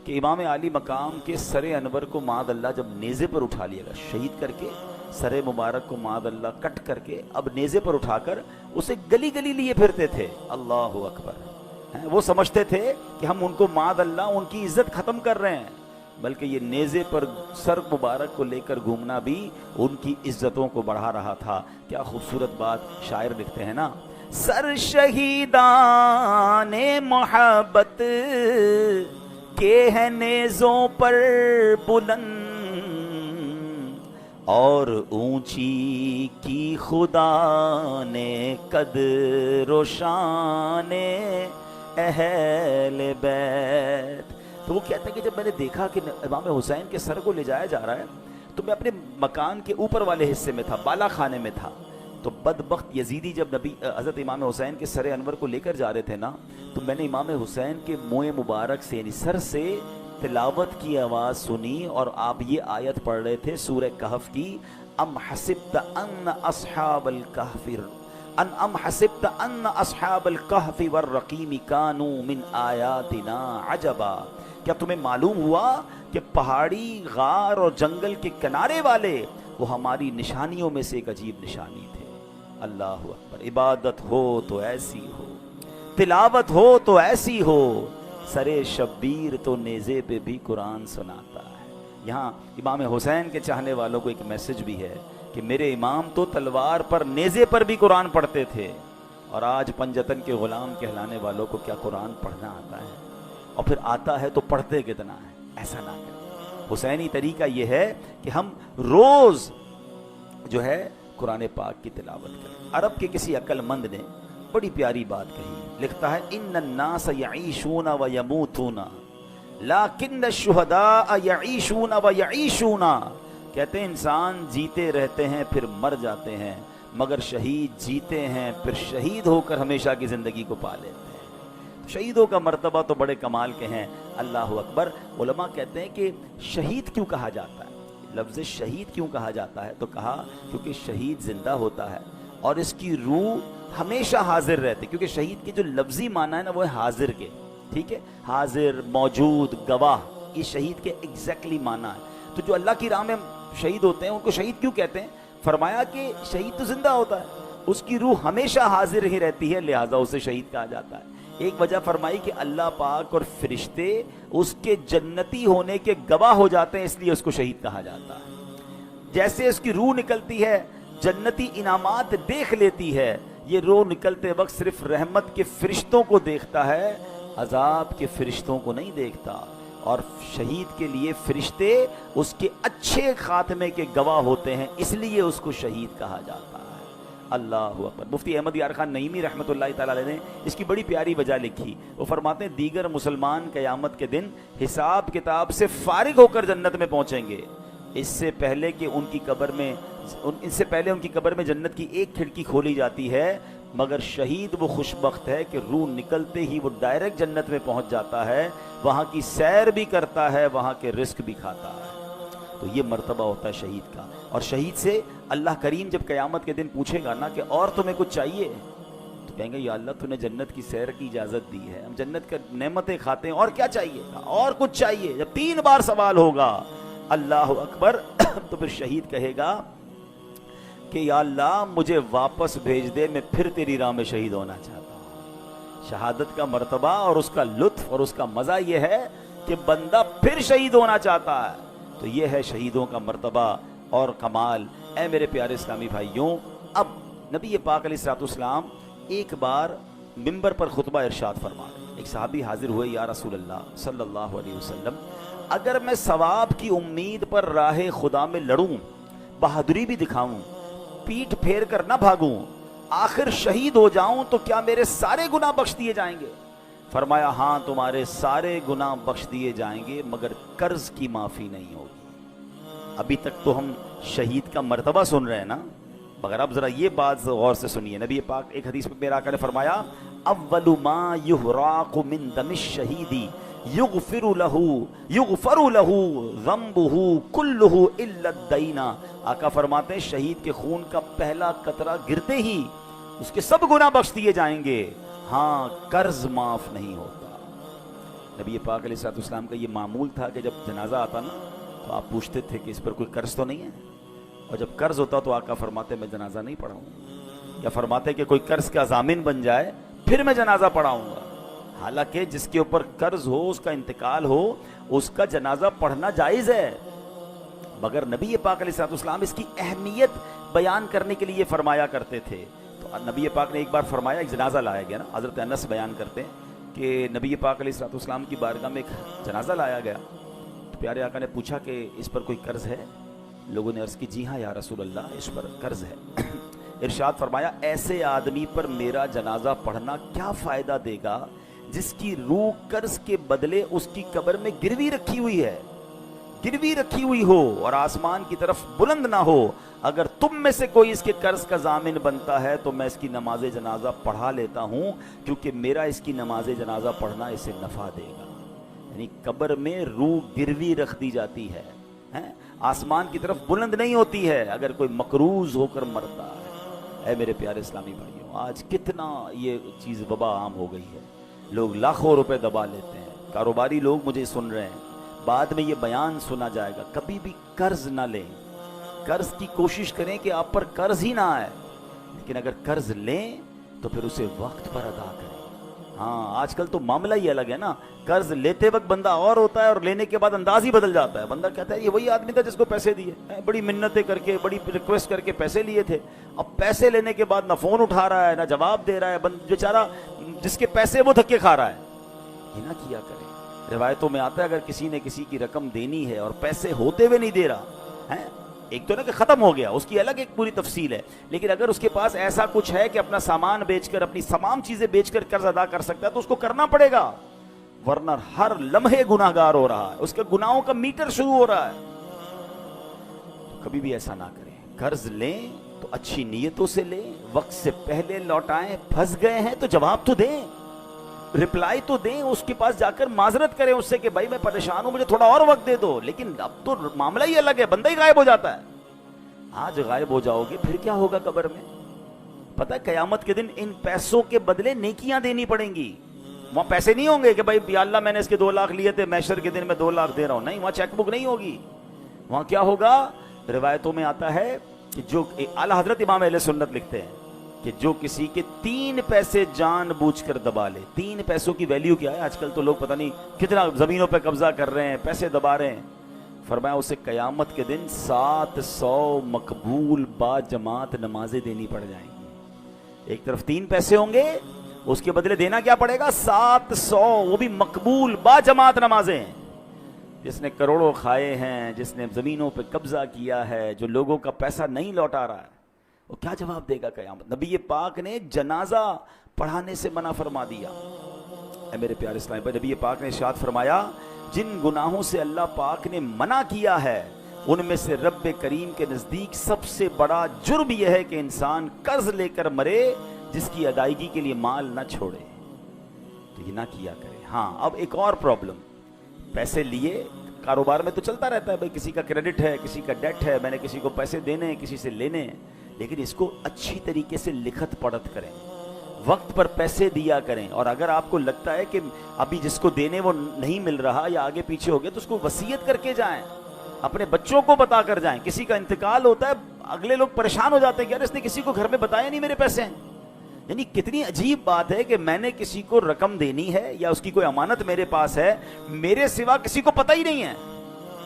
کہ امام عالی مقام کے سر انور کو معاذ اللہ جب نیزے پر اٹھا لیا گیا, شہید کر کے سر مبارک کو معاذ اللہ کٹ کر کے اب نیزے پر اٹھا کر اسے گلی گلی لیے پھرتے تھے. اللہ اکبر. وہ سمجھتے تھے کہ ہم ان کو معاذ اللہ ان کی عزت ختم کر رہے ہیں, بلکہ یہ نیزے پر سر مبارک کو لے کر گھومنا بھی ان کی عزتوں کو بڑھا رہا تھا. کیا خوبصورت بات شاعر لکھتے ہیں نا, سر شہیدان محبت کے ہیں نیزوں پر بلند, اور اونچی کی خدا نے قدر و شان اہل بیت. تو وہ کہتا ہے کہ جب میں نے دیکھا کہ امام حسین کے سر کو لے جایا جا رہا ہے تو میں اپنے مکان کے اوپر والے حصے میں تھا, بالا خانے میں تھا. تو بدبخت یزیدی جب نبی حضرت امام حسین کے سر انور کو لے کر جا رہے تھے نا, تو میں نے امام حسین کے منہ مبارک سے یعنی سر سے تلاوت کی آواز سنی, اور آپ یہ آیت پڑھ رہے تھے سورہ کہف کی, ام حسبت ان اصحاب الکہف ام حسبت ان اصحاب الکہف والرقیم کانوا من آیاتنا عجبا، کیا تمہیں معلوم ہوا کہ پہاڑی، غار اور جنگل کے کنارے والے وہ ہماری نشانیوں میں سے ایک عجیب نشانی تھے۔ اللہ اکبر۔ عبادت ہو تو ایسی ہو، تلاوت ہو تو ایسی ہو، سرے شبیر تو نیزے پہ بھی قرآن سناتا ہے۔ یہاں امام حسین کے چاہنے والوں کو ایک میسج بھی ہے کہ میرے امام تو تلوار پر، نیزے پر بھی قرآن پڑھتے تھے، اور آج پنجتن کے غلام کہلانے والوں کو کیا قرآن پڑھنا آتا ہے؟ اور پھر آتا ہے تو پڑھتے کتنا ہے؟ ایسا نہ کریں۔ حسینی طریقہ یہ ہے کہ ہم روز جو ہے قرآن پاک کی تلاوت کریں۔ عرب کے کسی عقل مند نے بڑی پیاری بات کہی، لکھتا ہے ان الناس یعیشون و یموتون لیکن الشہداء یعیشون و یعیشون، کہتے ہیں انسان جیتے رہتے ہیں پھر مر جاتے ہیں، مگر شہید جیتے ہیں پھر شہید ہو کر ہمیشہ کی زندگی کو پا لیتے ہیں۔ شہیدوں کا مرتبہ تو بڑے کمال کے ہیں۔ اللہ اکبر۔ علماء کہتے ہیں کہ شہید کیوں کہا جاتا ہے، لفظ شہید کیوں کہا جاتا ہے، تو کہا کیونکہ شہید زندہ ہوتا ہے اور اس کی روح ہمیشہ حاضر رہتی، کیونکہ شہید کے جو لفظی معنی ہے نا وہ ہے حاضر کے، ٹھیک ہے، حاضر، موجود، گواہ، یہ شہید کے ایگزیکٹلی معنی ہے۔ تو جو اللہ کی راہ میں شہید ہوتے ہیں ان کو شہید کیوں کہتے ہیں؟ فرمایا کہ شہید تو زندہ ہوتا ہے، اس کی روح ہمیشہ حاضر ہی رہتی ہے، لہٰذا اسے شہید کہا جاتا ہے۔ ایک وجہ فرمائی کہ اللہ پاک اور فرشتے اس کے جنتی ہونے کے گواہ ہو جاتے ہیں، اس لیے اس کو شہید کہا جاتا ہے۔ جیسے اس کی روح نکلتی ہے، جنتی انعامات دیکھ لیتی ہے، یہ روح نکلتے وقت صرف رحمت کے فرشتوں کو دیکھتا ہے، عذاب کے فرشتوں کو نہیں دیکھتا، اور شہید کے لیے فرشتے اس کے اچھے خاتمے کے گواہ ہوتے ہیں، اس لیے اس کو شہید کہا جاتا ہے۔ اللہ اکبر۔ مفتی احمد یار خان نعیمی رحمۃ اللہ تعالی علیہ نے اس کی بڑی پیاری وجہ لکھی، وہ فرماتے ہیں دیگر مسلمان قیامت کے دن حساب کتاب سے فارغ ہو کر جنت میں پہنچیں گے، اس سے پہلے ان کی قبر میں جنت کی ایک کھڑکی کھولی جاتی ہے، مگر شہید وہ خوش بخت ہے کہ روح نکلتے ہی وہ ڈائریکٹ جنت میں پہنچ جاتا ہے، وہاں کی سیر بھی کرتا ہے، وہاں کے رزق بھی کھاتا ہے۔ تو یہ مرتبہ ہوتا ہے شہید کا۔ اور شہید سے اللہ کریم جب قیامت کے دن پوچھے گا نا کہ اور تمہیں کچھ چاہیے، تو کہیں گے یا اللہ تو نے جنت کی سیر کی اجازت دی ہے، ہم جنت کا نعمتیں کھاتے ہیں، اور کیا چاہیے؟ اور کچھ چاہیے۔ جب 3 بار سوال ہوگا اللہ اکبر تو پھر شہید کہے گا کہ یا اللہ مجھے واپس بھیج دے، میں پھر تیری راہ میں شہید ہونا چاہتا ہوں۔ شہادت کا مرتبہ اور اس کا لطف اور اس کا مزہ یہ ہے کہ بندہ پھر شہید ہونا چاہتا ہے۔ تو یہ ہے شہیدوں کا مرتبہ اور کمال۔ اے میرے پیارے اسلامی بھائیوں، اب نبی پاک علیہ الصلوۃ والسلام ایک بار منبر پر خطبہ ارشاد فرما رہے ہیں۔ ایک صحابی حاضر ہوئے، یا رسول اللہ صلی اللہ علیہ وسلم، اگر میں ثواب کی امید پر راہ خدا میں لڑوں، بہادری بھی دکھاؤں، پیٹھ پھیر کر نہ بھاگوں، آخر شہید ہو جاؤں تو کیا میرے سارے گناہ بخش دیے جائیں گے؟ فرمایا ہاں تمہارے سارے گناہ بخش دیے جائیں گے، مگر قرض کی معافی نہیں ہوگی۔ ابھی تک تو ہم شہید کا مرتبہ سن رہے ہیں نا، مگر اب ذرا یہ بات غور سے سنیے۔ نبی پاک ایک حدیث میں میرا آقا نے فرمایا اول ما یحراق من دم الشہید یغفر له ذنبه كله الا الدین۔ آقا فرماتے ہیں شہید کے خون کا پہلا قطرہ گرتے ہی اس کے سب گناہ بخش دیے جائیں گے، ہاں قرض معاف نہیں ہوتا۔ نبی پاک علیہ الصلوۃ والسلام کا یہ معمول تھا کہ جب جنازہ آتا نا تو آپ پوچھتے تھے کہ اس پر کوئی قرض تو نہیں ہے، اور جب قرض ہوتا تو آقا فرماتے میں جنازہ نہیں پڑھاؤں، یا فرماتے کہ کوئی قرض کا ضامن بن جائے پھر میں جنازہ پڑھاؤں گا۔ حالانکہ جس کے اوپر قرض ہو، اس کا انتقال ہو، اس کا جنازہ پڑھنا جائز ہے، مگر نبی پاک علیہ الصلوۃ والسلام اس کی اہمیت بیان کرنے کے لیے فرمایا کرتے تھے۔ تو نبی پاک نے ایک بار فرمایا، ایک جنازہ لایا گیا نا، حضرت انس بیان کرتے ہیں کہ نبی پاک علیہ الصلوۃ والسلام کی بارگاہ میں ایک جنازہ لایا گیا، تو پیارے آقا نے پوچھا کہ اس پر کوئی قرض ہے؟ لوگوں نے عرض کی جی ہاں یا رسول اللہ اس پر قرض ہے۔ ارشاد فرمایا ایسے آدمی پر میرا جنازہ پڑھنا کیا فائدہ دے گا جس کی روح قرض کے بدلے اس کی قبر میں گروی رکھی ہوئی ہے، گروی رکھی ہوئی ہو اور آسمان کی طرف بلند نہ ہو۔ اگر تم میں سے کوئی اس کے قرض کا ضامن بنتا ہے تو میں اس کی نماز جنازہ پڑھا لیتا ہوں، کیونکہ میرا اس کی نماز جنازہ پڑھنا اسے نفع دے گا۔ یعنی قبر میں روح گروی رکھ دی جاتی ہے، آسمان کی طرف بلند نہیں ہوتی ہے اگر کوئی مقروض ہو کر مرتا ہے۔ اے میرے پیارے اسلامی بھائیوں، آج کتنا یہ چیز وبا عام ہو گئی ہے، لوگ لاکھوں روپے دبا لیتے ہیں، کاروباری لوگ مجھے سن رہے ہیں، بعد میں یہ بیان سنا جائے گا، کبھی بھی قرض نہ لیں، قرض کی کوشش کریں کہ آپ پر قرض ہی نہ آئے، لیکن اگر قرض لیں تو پھر اسے وقت پر ادا کریں۔ ہاں آج کل تو معاملہ ہی الگ ہے نا، قرض لیتے وقت بندہ اور ہوتا ہے اور لینے کے بعد انداز ہی بدل جاتا ہے، بندہ کہتا ہے یہ وہی آدمی تھا جس کو پیسے دیے، بڑی منتیں کر کے بڑی ریکویسٹ کر کے پیسے لیے تھے، اب پیسے لینے کے بعد نہ فون اٹھا رہا ہے نہ جواب دے رہا ہے، بیچارہ جس کے پیسے وہ دھکے کھا رہا ہے۔ یہ نہ کیا کرے۔ روایتوں میں آتا ہے اگر کسی نے کسی کی رقم دینی ہے اور پیسے ہوتے ہوئے نہیں دے رہا ہے، ایک تو نا کہ ختم ہو گیا، اس کی الگ ایک پوری تفصیل ہے، لیکن اگر اس کے پاس ایسا کچھ ہے کہ اپنا سامان بیچ کر اپنی تمام چیزیں بیچ کر قرض ادا کر سکتا ہے تو اس کو کرنا پڑے گا، ورنہ ہر لمحے گناہگار ہو رہا ہے، اس کے گناہوں کا میٹر شروع ہو رہا ہے۔ تو کبھی بھی ایسا نہ کریں، قرض لیں تو اچھی نیتوں سے لیں، وقت سے پہلے لوٹائیں، پھنس گئے ہیں تو جواب تو دیں، رپلائی تو دیں، اس کے پاس جا کر معذرت کریں اس سے کہ بھائی میں پریشان ہوں، مجھے تھوڑا اور وقت دے دو، لیکن اب تو معاملہ ہی الگ ہے، بندہ ہی غائب ہو جاتا ہے۔ آج غائب ہو جاؤ گے پھر کیا ہوگا قبر میں؟ پتہ ہے قیامت کے دن ان پیسوں کے بدلے نیکیاں دینی پڑیں گی، وہاں پیسے نہیں ہوں گے کہ بھائی یا اللہ میں نے اس کے 2 لاکھ لیے تھے، محشر کے دن میں 2 لاکھ دے رہا ہوں، نہیں، وہاں چیک بک نہیں ہوگی، وہاں کیا ہوگا؟ روایتوں میں آتا ہے کہ جو اعلیٰ حضرت امام اہل سنت لکھتے ہیں کہ جو کسی کے 3 پیسے جان بوجھ کر دبا لے، 3 پیسوں کی ویلیو کیا ہے؟ آج کل تو لوگ پتہ نہیں کتنا زمینوں پہ قبضہ کر رہے ہیں، پیسے دبا رہے ہیں، فرمایا اسے قیامت کے دن 700 مقبول با جماعت نمازیں دینی پڑ جائیں گی۔ ایک طرف 3 پیسے ہوں گے، اس کے بدلے دینا کیا پڑے گا؟ 700، وہ بھی مقبول با جماعت نمازیں۔ جس نے کروڑوں کھائے ہیں، جس نے زمینوں پہ قبضہ کیا ہے، جو لوگوں کا پیسہ نہیں لوٹا رہا ہے، وہ کیا جواب دے گا قیامت؟ نبی پاک نے جنازہ پڑھانے سے منع فرما دیا۔ اے میرے پیارے اسلام بھائی، نبی پاک نے ارشاد فرمایا جن گناہوں سے اللہ پاک نے منع کیا ہے ان میں سے رب کریم کے نزدیک سب سے بڑا جرم یہ ہے کہ انسان قرض لے کر مرے جس کی ادائیگی کے لیے مال نہ چھوڑے، تو یہ نہ کیا کرے۔ ہاں اب ایک اور پرابلم، پیسے لیے کاروبار میں تو چلتا رہتا ہے، بھائی کسی کا کریڈٹ ہے، کسی کا ڈیٹ ہے، میں نے کسی کو پیسے دینے ہیں، کسی سے لینے ہیں، لیکن اس کو اچھی طریقے سے لکھت پڑھت کریں، وقت پر پیسے دیا کریں، اور اگر آپ کو لگتا ہے کہ ابھی جس کو دینے وہ نہیں مل رہا یا آگے پیچھے ہو گیا تو اس کو وصیت کر کے جائیں، اپنے بچوں کو بتا کر جائیں۔ کسی کا انتقال ہوتا ہے، اگلے لوگ پریشان ہو جاتے ہیں کہ یار اس نے کسی کو گھر میں بتایا نہیں میرے پیسے ہیں۔ یعنی کتنی عجیب بات ہے کہ میں نے کسی کو رقم دینی ہے یا اس کی کوئی امانت میرے پاس ہے، میرے سوا کسی کو پتہ ہی نہیں ہے۔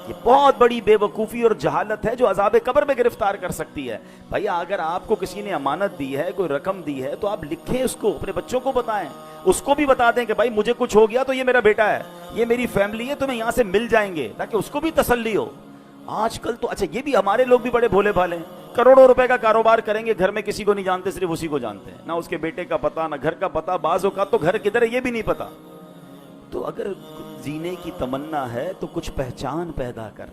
یہ بہت بڑی بے وقوفی اور جہالت ہے جو عذاب قبر میں گرفتار کر سکتی ہے۔ بھائی اگر آپ کو کسی نے امانت دی ہے، کوئی رقم دی ہے، تو آپ لکھیں اس کو، اپنے بچوں کو بتائیں، اس کو بھی بتا دیں کہ بھائی مجھے کچھ ہو گیا تو یہ میرا بیٹا ہے، یہ میری فیملی ہے، تمہیں یہاں سے مل جائیں گے، تاکہ اس کو بھی تسلی ہو۔ آج کل تو اچھا یہ بھی ہمارے لوگ بھی بڑے بھولے بھالے ہیں، کروڑوں روپے کا کاروبار کریں گے، گھر میں کسی کو نہیں جانتے، صرف اسی کو جانتے ہیں، نہ اس کے بیٹے کا پتہ، نہ گھر کا پتہ، بعض اوقات تو گھر کدھر ہے یہ بھی نہیں پتا۔ تو اگر جینے کی تمنا ہے تو کچھ پہچان پیدا کر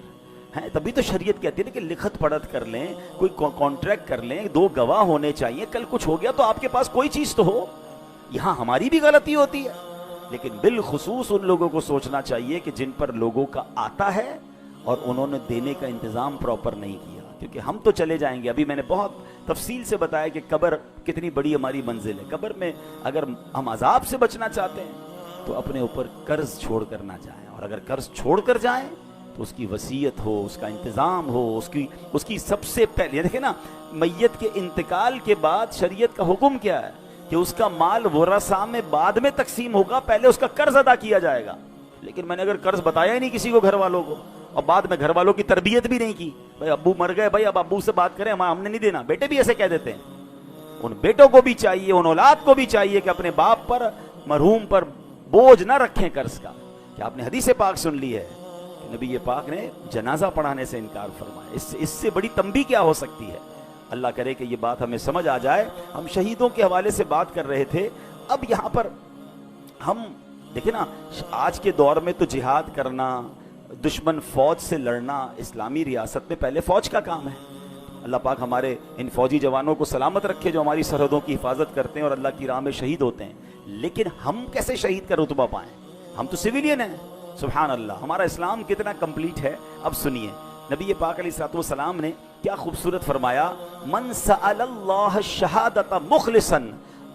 ہیں، تبھی تو شریعت کہتی ہے کہ لکھت پڑھت کر لیں، کوئی کانٹریکٹ کر لیں، 2 گواہ ہونے چاہیے، کل کچھ ہو گیا تو آپ کے پاس کوئی چیز تو ہو۔ یہاں ہماری بھی غلطی ہوتی ہے، لیکن بالخصوص ان لوگوں کو سوچنا چاہیے کہ جن پر لوگوں کا آتا ہے اور انہوں نے دینے کا انتظام پراپر نہیں کیا، کیونکہ ہم تو چلے جائیں گے۔ ابھی میں نے بہت تفصیل سے بتایا کہ قبر کتنی بڑی ہماری منزل ہے۔ قبر میں اگر ہم عذاب سے بچنا چاہتے ہیں تو اپنے اوپر قرض چھوڑ کر نہ جائیں، اور اگر قرض چھوڑ کر جائیں تو اس کی وصیت ہو، اس کا انتظام ہو، اس کی سب سے پہلے دیکھیں نا، میت کے انتقال کے بعد شریعت کا حکم کیا ہے کہ اس کا مال ورثاء میں بعد میں تقسیم ہوگا، پہلے اس کا قرض ادا کیا جائے گا۔ لیکن میں نے اگر قرض بتایا ہی نہیں کسی کو گھر والوں کو، اور بعد میں گھر والوں کی تربیت بھی نہیں کی، بھائی ابو مر گئے، بھائی اب ابو سے بات کریں، ہم نے نہیں دینا، بیٹے بھی ایسے کہہ دیتے ہیں۔ ان بیٹوں کو بھی چاہیے، ان اولاد کو بھی چاہیے کہ اپنے باپ پر، مرحوم پر بوجھ نہ رکھیں قرض کا۔ کہ آپ نے حدیث پاک سن لی ہے، نبی پاک نے جنازہ پڑھانے سے انکار فرمایا، اس سے بڑی تنبیہ کیا ہو سکتی ہے؟ اللہ کرے کہ یہ بات ہمیں سمجھ آ جائے۔ ہم شہیدوں کے حوالے سے بات کر رہے تھے، اب یہاں پر ہم دیکھیں نا، آج کے دور میں تو جہاد کرنا، دشمن فوج سے لڑنا اسلامی ریاست میں پہلے فوج کا کام ہے۔ اللہ پاک ہمارے ان فوجی جوانوں کو سلامت رکھے جو ہماری سرحدوں کی حفاظت کرتے ہیں اور اللہ کی راہ میں شہید ہوتے ہیں، لیکن ہم کیسے شہید کا رتبہ پائیں؟ ہم تو سویلین ہیں۔ سبحان اللہ، ہمارا اسلام کتنا کمپلیٹ ہے۔ اب سنیے، نبی پاک علیہ السلام نے کیا خوبصورت فرمایا، من سأل اللہ الشہادۃ مخلصا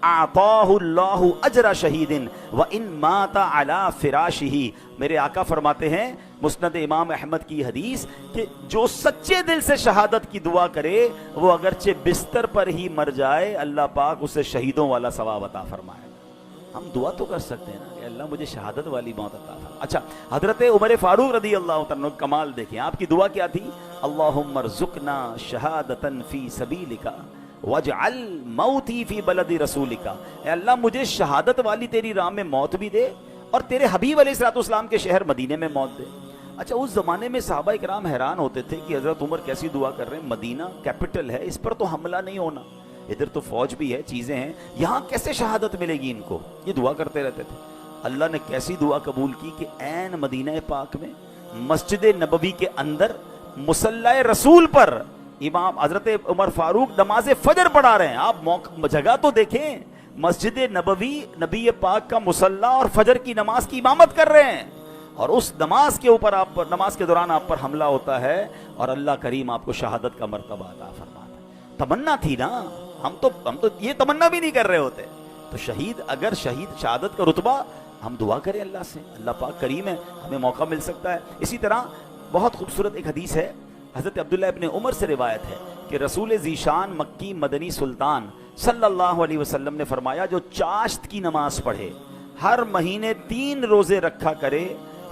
اعطاہ اللہ اجر شہید وان مات علی فراشہ۔ میرے آقا فرماتے ہیں مسند امام احمد کی حدیث کہ جو سچے دل سے شہادت کی دعا کرے وہ اگرچہ بستر پر ہی مر جائے اللہ پاک اسے شہیدوں والا ثواب عطا فرمائے۔ ہم دعا تو کر سکتے ہیں نا کہ اللہ مجھے شہادت والی موت عطا فرما۔ اچھا، حضرت عمر فاروق رضی اللہ تعالیٰ کمال دیکھیں، آپ کی دعا کیا تھی؟ اللہم ارزقنا شہادتا فی سبیلک واجعل موتی فی بلد رسولک۔ اے اللہ مجھے شہادت والی تیری راہ میں موت بھی دے اور تیرے حبیب علیہ السلام کے شہر مدینے میں موت دے۔ اچھا، اس زمانے میں صحابہ کرام حیران ہوتے تھے کہ حضرت عمر کیسی دعا کر رہے ہیں، مدینہ کیپٹل ہے، اس پر تو حملہ نہیں ہونا، ادھر تو فوج بھی ہے، چیزیں ہیں، یہاں کیسے شہادت ملے گی ان کو؟ یہ دعا کرتے رہتے تھے۔ اللہ نے کیسی دعا قبول کی کہ عین مدینہ پاک میں مسجد نبوی کے اندر مصلی رسول پر امام حضرت عمر فاروق نماز فجر پڑھا رہے ہیں۔ آپ جگہ تو دیکھیں، مسجد نبوی، نبی پاک کا مصلی اور فجر کی نماز کی امامت کر رہے ہیں، اور اس نماز کے اوپر آپ پر، نماز کے دوران آپ پر حملہ ہوتا ہے اور اللہ کریم آپ کو شہادت کا مرتبہ عطا فرماتا ہے۔ تمنا تھی نا، ہم تو یہ تمنا بھی نہیں کر رہے ہوتے۔ تو شہید، اگر شہادت کا رتبہ، ہم دعا کریں اللہ سے، اللہ پاک کریم ہے، ہمیں موقع مل سکتا ہے۔ اسی طرح بہت خوبصورت ایک حدیث ہے، حضرت عبداللہ ابن عمر سے روایت ہے کہ رسول ذیشان مکی مدنی سلطان صلی اللہ علیہ وسلم نے فرمایا، جو چاشت کی نماز پڑھے، ہر مہینے 3 روزے رکھا کرے،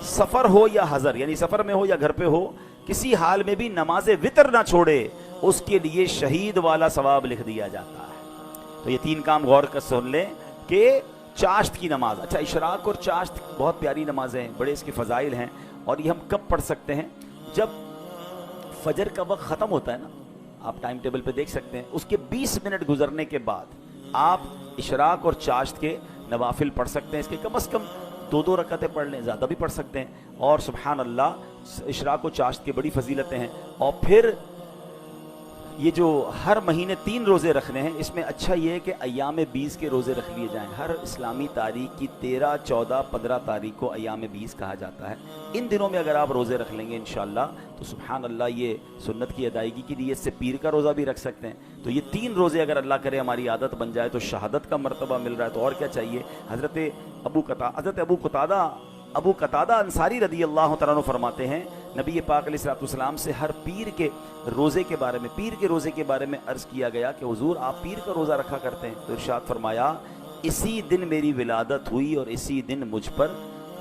سفر ہو یا حضر، یعنی سفر میں ہو یا گھر پہ ہو، کسی حال میں بھی نماز وتر نہ چھوڑے، اس کے لیے شہید والا ثواب لکھ دیا جاتا ہے۔ تو یہ 3 کام غور کر سن لیں کہ چاشت کی نماز، اچھا اشراق اور چاشت بہت پیاری نمازیں ہیں، بڑے اس کے فضائل ہیں، اور یہ ہم کب پڑھ سکتے ہیں؟ جب فجر کا وقت ختم ہوتا ہے نا، آپ ٹائم ٹیبل پہ دیکھ سکتے ہیں، اس کے 20 منٹ گزرنے کے بعد آپ اشراق اور چاشت کے نوافل پڑھ سکتے ہیں۔ اس کے کم از کم 2 رکعتیں پڑھ لیں، زیادہ بھی پڑھ سکتے ہیں، اور سبحان اللہ اشراق و چاشت کی بڑی فضیلتیں ہیں۔ اور پھر یہ جو ہر مہینے 3 روزے رکھنے ہیں، اس میں اچھا یہ ہے کہ ایام 20 کے روزے رکھ لیے جائیں۔ ہر اسلامی تاریخ کی 13، 14، 15 تاریخ کو ایام 20 کہا جاتا ہے۔ ان دنوں میں اگر آپ روزے رکھ لیں گے انشاءاللہ تو سبحان اللہ یہ سنت کی ادائیگی کی نیت سے پیر کا روزہ بھی رکھ سکتے ہیں۔ تو یہ 3 روزے اگر اللہ کرے ہماری عادت بن جائے تو شہادت کا مرتبہ مل رہا ہے، تو اور کیا چاہیے۔ حضرت ابو قتادہ انصاری رضی اللہ تعالیٰ عنہ فرماتے ہیں، نبی پاک علیہ السلام سے ہر پیر کے روزے کے بارے میں عرض کیا گیا کہ حضور آپ پیر کا روزہ رکھا کرتے ہیں؟ تو ارشاد فرمایا، اسی دن میری ولادت ہوئی اور اسی دن مجھ پر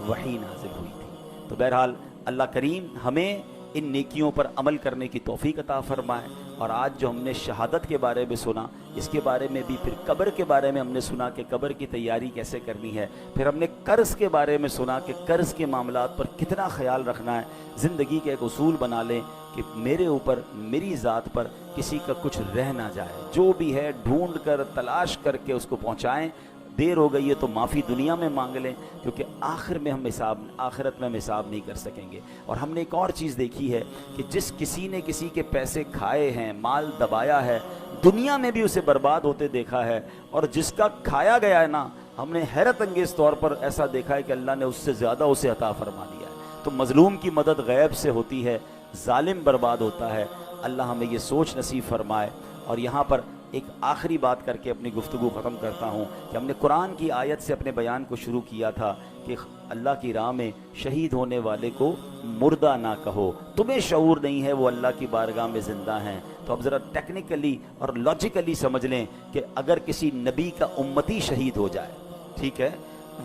وحی نازل ہوئی تھی۔ تو بہرحال اللہ کریم ہمیں ان نیکیوں پر عمل کرنے کی توفیق عطا فرمائے۔ اور آج جو ہم نے شہادت کے بارے میں سنا، اس کے بارے میں بھی، پھر قبر کے بارے میں ہم نے سنا کہ قبر کی تیاری کیسے کرنی ہے، پھر ہم نے قرض کے بارے میں سنا کہ قرض کے معاملات پر کتنا خیال رکھنا ہے۔ زندگی کے ایک اصول بنا لیں کہ میرے اوپر، میری ذات پر کسی کا کچھ رہ نہ جائے، جو بھی ہے ڈھونڈ کر تلاش کر کے اس کو پہنچائیں۔ دیر ہو گئی ہے تو معافی دنیا میں مانگ لیں، کیونکہ آخرت میں ہم حساب نہیں کر سکیں گے۔ اور ہم نے ایک اور چیز دیکھی ہے کہ جس کسی نے کسی کے پیسے کھائے ہیں، مال دبایا ہے، دنیا میں بھی اسے برباد ہوتے دیکھا ہے، اور جس کا کھایا گیا ہے نا، ہم نے حیرت انگیز طور پر ایسا دیکھا ہے کہ اللہ نے اس سے زیادہ اسے عطا فرما دیا ہے۔ تو مظلوم کی مدد غیب سے ہوتی ہے، ظالم برباد ہوتا ہے۔ اللہ ہمیں یہ سوچ نصیب فرمائے۔ اور یہاں پر ایک آخری بات کر کے اپنی گفتگو ختم کرتا ہوں کہ ہم نے قرآن کی آیت سے اپنے بیان کو شروع کیا تھا کہ اللہ کی راہ میں شہید ہونے والے کو مردہ نہ کہو، تمہیں شعور نہیں ہے وہ اللہ کی بارگاہ میں زندہ ہیں۔ تو اب ذرا ٹیکنیکلی اور لاجیکلی سمجھ لیں کہ اگر کسی نبی کا امتی شہید ہو جائے، ٹھیک ہے،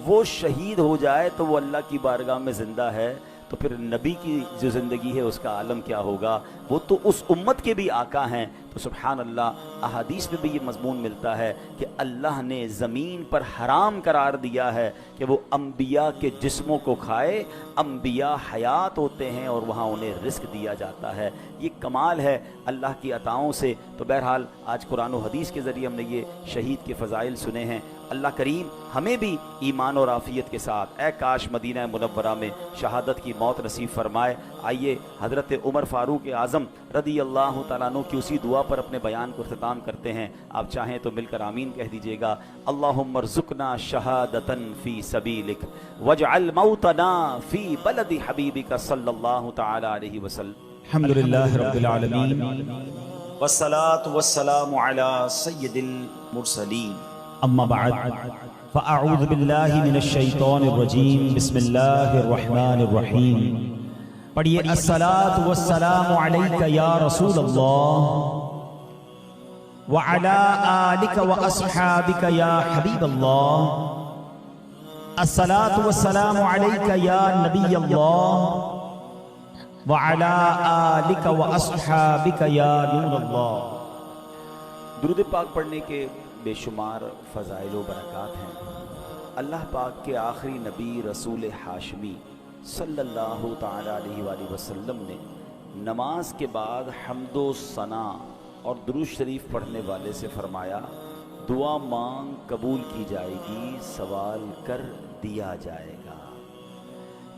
وہ شہید ہو جائے تو وہ اللہ کی بارگاہ میں زندہ ہے، تو پھر نبی کی جو زندگی ہے اس کا عالم کیا ہوگا؟ وہ تو اس امت کے بھی آقا ہیں۔ تو سبحان اللہ، احادیث میں بھی یہ مضمون ملتا ہے کہ اللہ نے زمین پر حرام قرار دیا ہے کہ وہ انبیاء کے جسموں کو کھائے۔ انبیاء حیات ہوتے ہیں اور وہاں انہیں رزق دیا جاتا ہے۔ یہ کمال ہے اللہ کی عطاؤں سے۔ تو بہرحال آج قرآن و حدیث کے ذریعے ہم نے یہ شہید کے فضائل سنے ہیں۔ اللہ کریم ہمیں بھی ایمان اور عافیت کے ساتھ، اے کاش مدینہ منورہ میں شہادت کی موت نصیب فرمائے۔ آئیے حضرت عمر فاروق اعظم رضی اللہ تعالیٰ عنہ کی اسی دعا پر اپنے بیان کو اختتام کرتے ہیں۔ آپ چاہیں تو مل کر آمین کہہ دیجئے گا۔ اللہم ارزقنا شہادتا فی سبیلک واجعل موتنا فی بلد حبیبک صلی اللہ تعالی علیہ وسلم۔ الحمدللہ رب العالمین والصلاة والسلام علی سید المرسلین اما بعد فاعوذ باللہ من الشیطان الرجیم بسم اللہ الرحمن الرحیم پڑھیے الصلاة والسلام علیک یا رسول اللہ وعلی آلک واصحابک یا حبیب اللہ الصلاة والسلام علیک یا نبی اللہ وعلی آلک واصحابک یا نور اللہ۔ درود پاک پڑھنے کے بے شمار فضائل و برکات ہیں۔ اللہ پاک کے آخری نبی رسول ہاشمی صلی اللہ تعالی علیہ وآلہ وسلم نے نماز کے بعد حمد و ثنا اور درود شریف پڑھنے والے سے فرمایا، دعا مانگ قبول کی جائے گی، سوال کر دیا جائے گا۔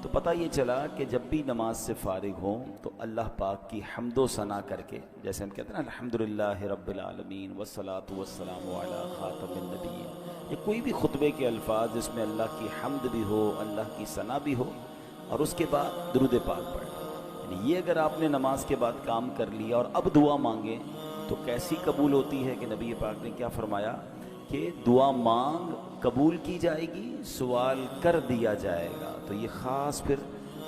تو پتہ یہ چلا کہ جب بھی نماز سے فارغ ہوں تو اللہ پاک کی حمد و ثنا کر کے، جیسے ہم کہتے ہیں نا الحمدللہ رب العالمین والصلاة والسلام علی خاتم النبیین، یہ کوئی بھی خطبے کے الفاظ جس میں اللہ کی حمد بھی ہو، اللہ کی ثنا بھی ہو، اور اس کے بعد درود پاک پڑھیں، یعنی یہ اگر آپ نے نماز کے بعد کام کر لیا اور اب دعا مانگیں تو کیسی قبول ہوتی ہے کہ نبی پاک نے کیا فرمایا کہ دعا مانگ قبول کی جائے گی، سوال کر دیا جائے گا۔ تو یہ خاص پھر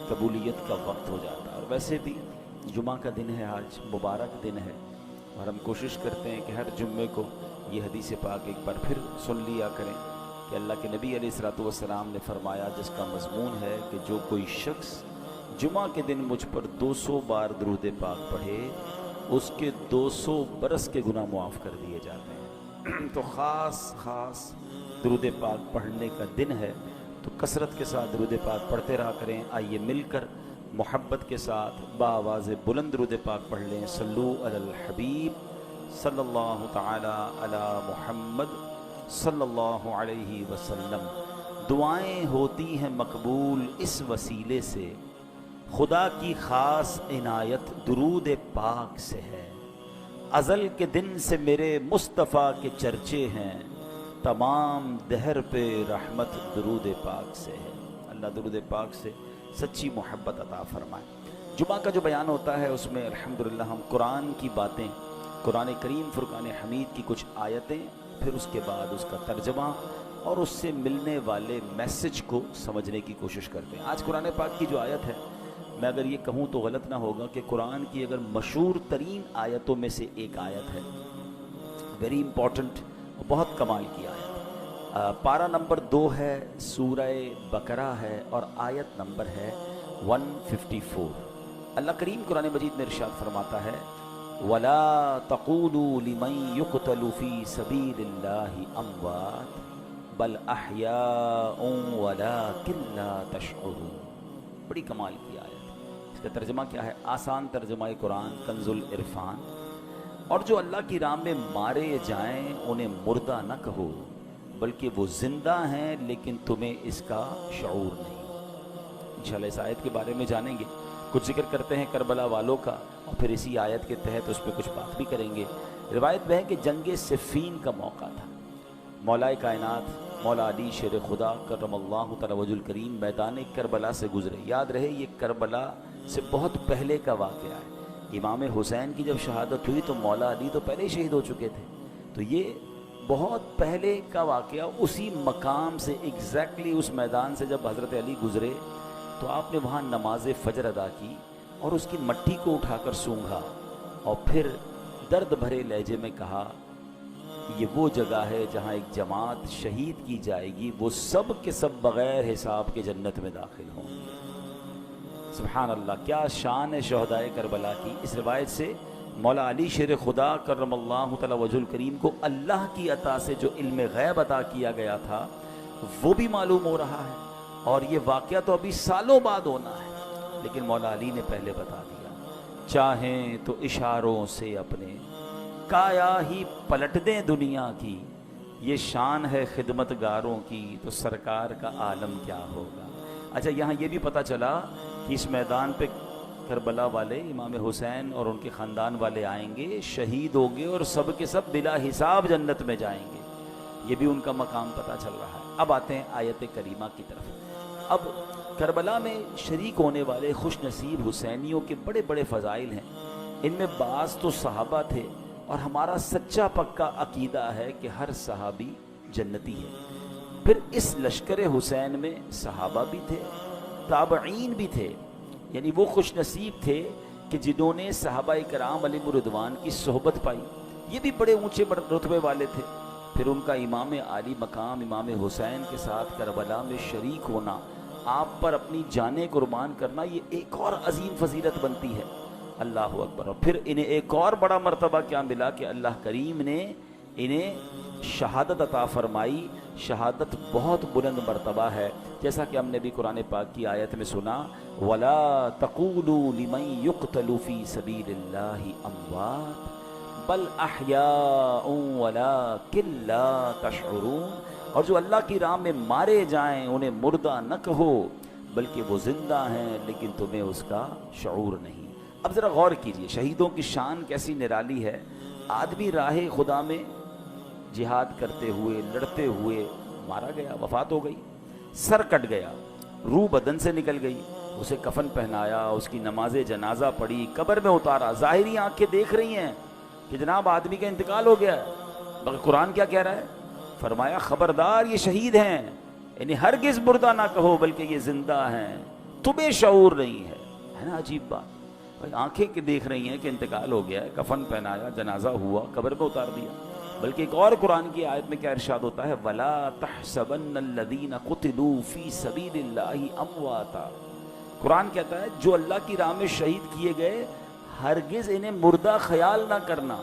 قبولیت کا وقت ہو جاتا ہے۔ اور ویسے بھی جمعہ کا دن ہے، آج مبارک دن ہے، اور ہم کوشش کرتے ہیں کہ ہر جمعے کو یہ حدیث پاک ایک بار پھر سن لیا کریں کہ اللہ کے نبی علیہ الصلوۃ والسلام نے فرمایا، جس کا مضمون ہے کہ جو کوئی شخص جمعہ کے دن مجھ پر 200 بار درود پاک پڑھے اس کے 200 برس کے گناہ معاف کر دیے جاتے ہیں۔ تو خاص درود پاک پڑھنے کا دن ہے، تو کثرت کے ساتھ درود پاک پڑھتے رہا کریں۔ آئیے مل کر محبت کے ساتھ بآواز بلند درود پاک پڑھ لیں۔ صلو علی الحبیب صلی اللہ تعالی علی محمد صلی اللہ علیہ وسلم۔ دعائیں ہوتی ہیں مقبول اس وسیلے سے، خدا کی خاص عنایت درود پاک سے ہے۔ ازل کے دن سے میرے مصطفیٰ کے چرچے ہیں، تمام دہر پہ رحمت درود پاک سے ہے۔ اللہ درود پاک سے سچی محبت عطا فرمائے۔ جمعہ کا جو بیان ہوتا ہے اس میں الحمدللہ ہم قرآن کی باتیں، قرآن کریم فرقان حمید کی کچھ آیتیں، پھر اس کے بعد اس کا ترجمہ اور اس سے ملنے والے میسج کو سمجھنے کی کوشش کرتے ہیں۔ آج قرآن پاک کی جو آیت ہے، میں اگر یہ کہوں تو غلط نہ ہوگا کہ قرآن کی اگر مشہور ترین آیتوں میں سے ایک آیت ہے، ویری امپورٹنٹ، بہت کمال کی آیت۔ پارہ نمبر 2 ہے، سورہ بقرہ ہے، اور آیت نمبر ہے 154۔ اللہ کریم قرآن مجید میں ارشاد فرماتا ہے، وَلَا تَقُولُوا لِمَن يُقْتَلُ فِي سَبِيلِ اللَّهِ أَمْوَاتٌ بَلْ أَحْيَاءٌ وَلَٰكِن لَّا تَشْعُرُونَ۔ بڑی کمال کی آیت۔ اس کا ترجمہ کیا ہے؟ آسان ترجمہ قرآن کنز العرفان۔ اور جو اللہ کی راہ میں مارے جائیں انہیں مردہ نہ کہو، بلکہ وہ زندہ ہیں لیکن تمہیں اس کا شعور نہیں۔ انشاءاللہ اس آیت کے بارے میں جانیں گے، کچھ ذکر کرتے ہیں کربلا والوں کا، اور پھر اسی آیت کے تحت اس پہ کچھ بات بھی کریں گے۔ روایت میں ہے کہ جنگ صفین کا موقع تھا، مولا کائنات مولا علی شیر خدا کرم اللہ تعالی وجہ الکریم میدان کربلا سے گزرے۔ یاد رہے یہ کربلا سے بہت پہلے کا واقعہ ہے۔ امام حسین کی جب شہادت ہوئی تو مولا علی تو پہلے ہی شہید ہو چکے تھے، تو یہ بہت پہلے کا واقعہ۔ اسی مقام سے ایگزیکٹلی اس میدان سے جب حضرت علی گزرے تو آپ نے وہاں نماز فجر ادا کی اور اس کی مٹی کو اٹھا کر سونگھا، اور پھر درد بھرے لہجے میں کہا، یہ وہ جگہ ہے جہاں ایک جماعت شہید کی جائے گی، وہ سب کے سب بغیر حساب کے جنت میں داخل ہوں گے۔ سبحان اللہ، کیا شان ہے شہدائے کربلا کی۔ اس روایت سے مولا علی شیر خدا کرم اللہ تعالی وجہ الکریم کو اللہ کی عطا سے جو علم غیب عطا کیا گیا تھا وہ بھی معلوم ہو رہا ہے، اور یہ واقعہ تو ابھی سالوں بعد ہونا ہے، لیکن مولا علی نے پہلے بتا دیا۔ چاہیں تو اشاروں سے اپنے کایا ہی پلٹ دیں دنیا کی، یہ شان ہے خدمت گاروں کی، تو سرکار کا عالم کیا ہوگا۔ اچھا، یہاں یہ بھی پتہ چلا کہ اس میدان پہ کربلا والے امام حسین اور ان کے خاندان والے آئیں گے، شہید ہوں گے، اور سب کے سب بلا حساب جنت میں جائیں گے۔ یہ بھی ان کا مقام پتہ چل رہا ہے۔ اب آتے ہیں آیت کریمہ کی طرف۔ اب کربلا میں شریک ہونے والے خوش نصیب حسینیوں کے بڑے بڑے فضائل ہیں. ان میں بعض تو صحابہ تھے، اور ہمارا سچا پکا عقیدہ ہے کہ ہر صحابی جنتی ہے. پھر اس لشکر حسین میں صحابہ بھی تھے، تابعین بھی تھے، یعنی وہ خوش نصیب تھے کہ جنہوں نے صحابہ کرام علیہم الرضوان کی صحبت پائی. یہ بھی بڑے اونچے رتبے والے تھے. پھر ان کا امام عالی مقام امام حسین کے ساتھ کربلا میں شریک ہونا، آپ پر اپنی جانیں قربان کرنا، یہ ایک اور عظیم فضیلت بنتی ہے. اللہ اکبر. اور پھر انہیں ایک اور بڑا مرتبہ کیا ملا کہ اللہ کریم نے انہیں شہادت عطا فرمائی. شہادت بہت بلند مرتبہ ہے، جیسا کہ ہم نے بھی قرآن پاک کی آیت میں سنا، وَلَا تَقُولُوا لِمَن يُقْتَلُ فِي سَبِيلِ اللَّهِ أَمْوَاتٌ بَلْ أَحْيَاءٌ وَلَٰكِن لَّا تَشْعُرُونَ. اور جو اللہ کی راہ میں مارے جائیں انہیں مردہ نہ کہو، بلکہ وہ زندہ ہیں لیکن تمہیں اس کا شعور نہیں. اب ذرا غور کیجئے، شہیدوں کی شان کیسی نرالی ہے. آدمی راہ خدا میں جہاد کرتے ہوئے لڑتے ہوئے مارا گیا، وفات ہو گئی، سر کٹ گیا، روح بدن سے نکل گئی، اسے کفن پہنایا، اس کی نماز جنازہ پڑھی، قبر میں اتارا. ظاہری آنکھیں دیکھ رہی ہیں کہ جناب آدمی کا انتقال ہو گیا ہے، مگر قرآن کیا کہہ رہا ہے؟ فرمایا خبردار یہ شہید ہیں، یعنی ہرگز مردہ نہ کہو بلکہ یہ زندہ ہیں، تمہیں شعور نہیں ہے. ہے نا عجیب بات؟ آنکھیں کہ دیکھ رہی ہیں کہ انتقال ہو گیا ہے، کفن پہنایا، جنازہ ہوا، قبر میں اتار دیا. بلکہ ایک اور قرآن کی آیت میں کیا ارشاد ہوتا ہے، وَلَا تَحْسَبَنَّ الَّذِينَ قُتِلُوا فِي سَبِيلِ اللَّهِ أَمْوَاتًا. قرآن کہتا ہے جو اللہ کی راہ میں شہید کیے گئے ہرگز انہیں مردہ خیال نہ کرنا.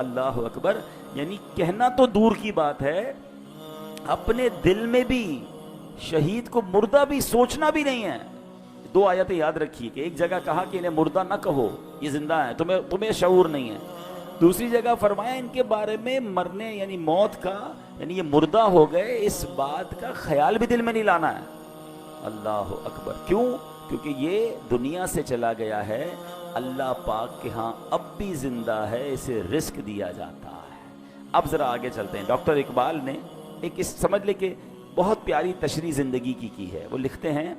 اللہ اکبر. یعنی کہنا تو دور کی بات ہے، اپنے دل میں بھی شہید کو مردہ بھی سوچنا بھی نہیں ہے. دو آیتیں یاد رکھیے کہ ایک جگہ کہا کہ انہیں مردہ نہ کہو، یہ زندہ ہیں، تمہیں شعور نہیں ہے. دوسری جگہ فرمایا ان کے بارے میں مرنے یعنی موت کا، یعنی یہ مردہ ہو گئے، اس بات کا خیال بھی دل میں نہیں لانا ہے. اللہ اکبر. کیوں؟ کیونکہ یہ دنیا سے چلا گیا ہے، اللہ پاک کے ہاں اب بھی زندہ ہے، اسے رزق دیا جاتا ہے. اب ذرا آگے چلتے ہیں. ڈاکٹر اقبال نے ایک سمجھ لے کہ بہت پیاری تشریح زندگی کی ہے. وہ لکھتے ہیں،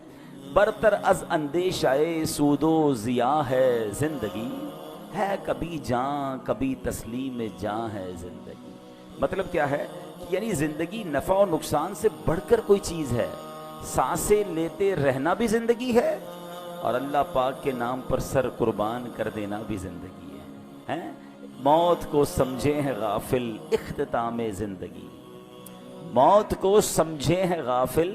برتر از اندیشہ سود و ضیاء ہے زندگی، ہے کبھی جاں کبھی تسلیم جاں ہے زندگی. مطلب کیا ہے؟ یعنی زندگی نفع و نقصان سے بڑھ کر کوئی چیز ہے. سانسیں لیتے رہنا بھی زندگی ہے، اور اللہ پاک کے نام پر سر قربان کر دینا بھی زندگی ہے. موت کو سمجھے ہیں غافل اختتام زندگی، موت کو سمجھے ہیں غافل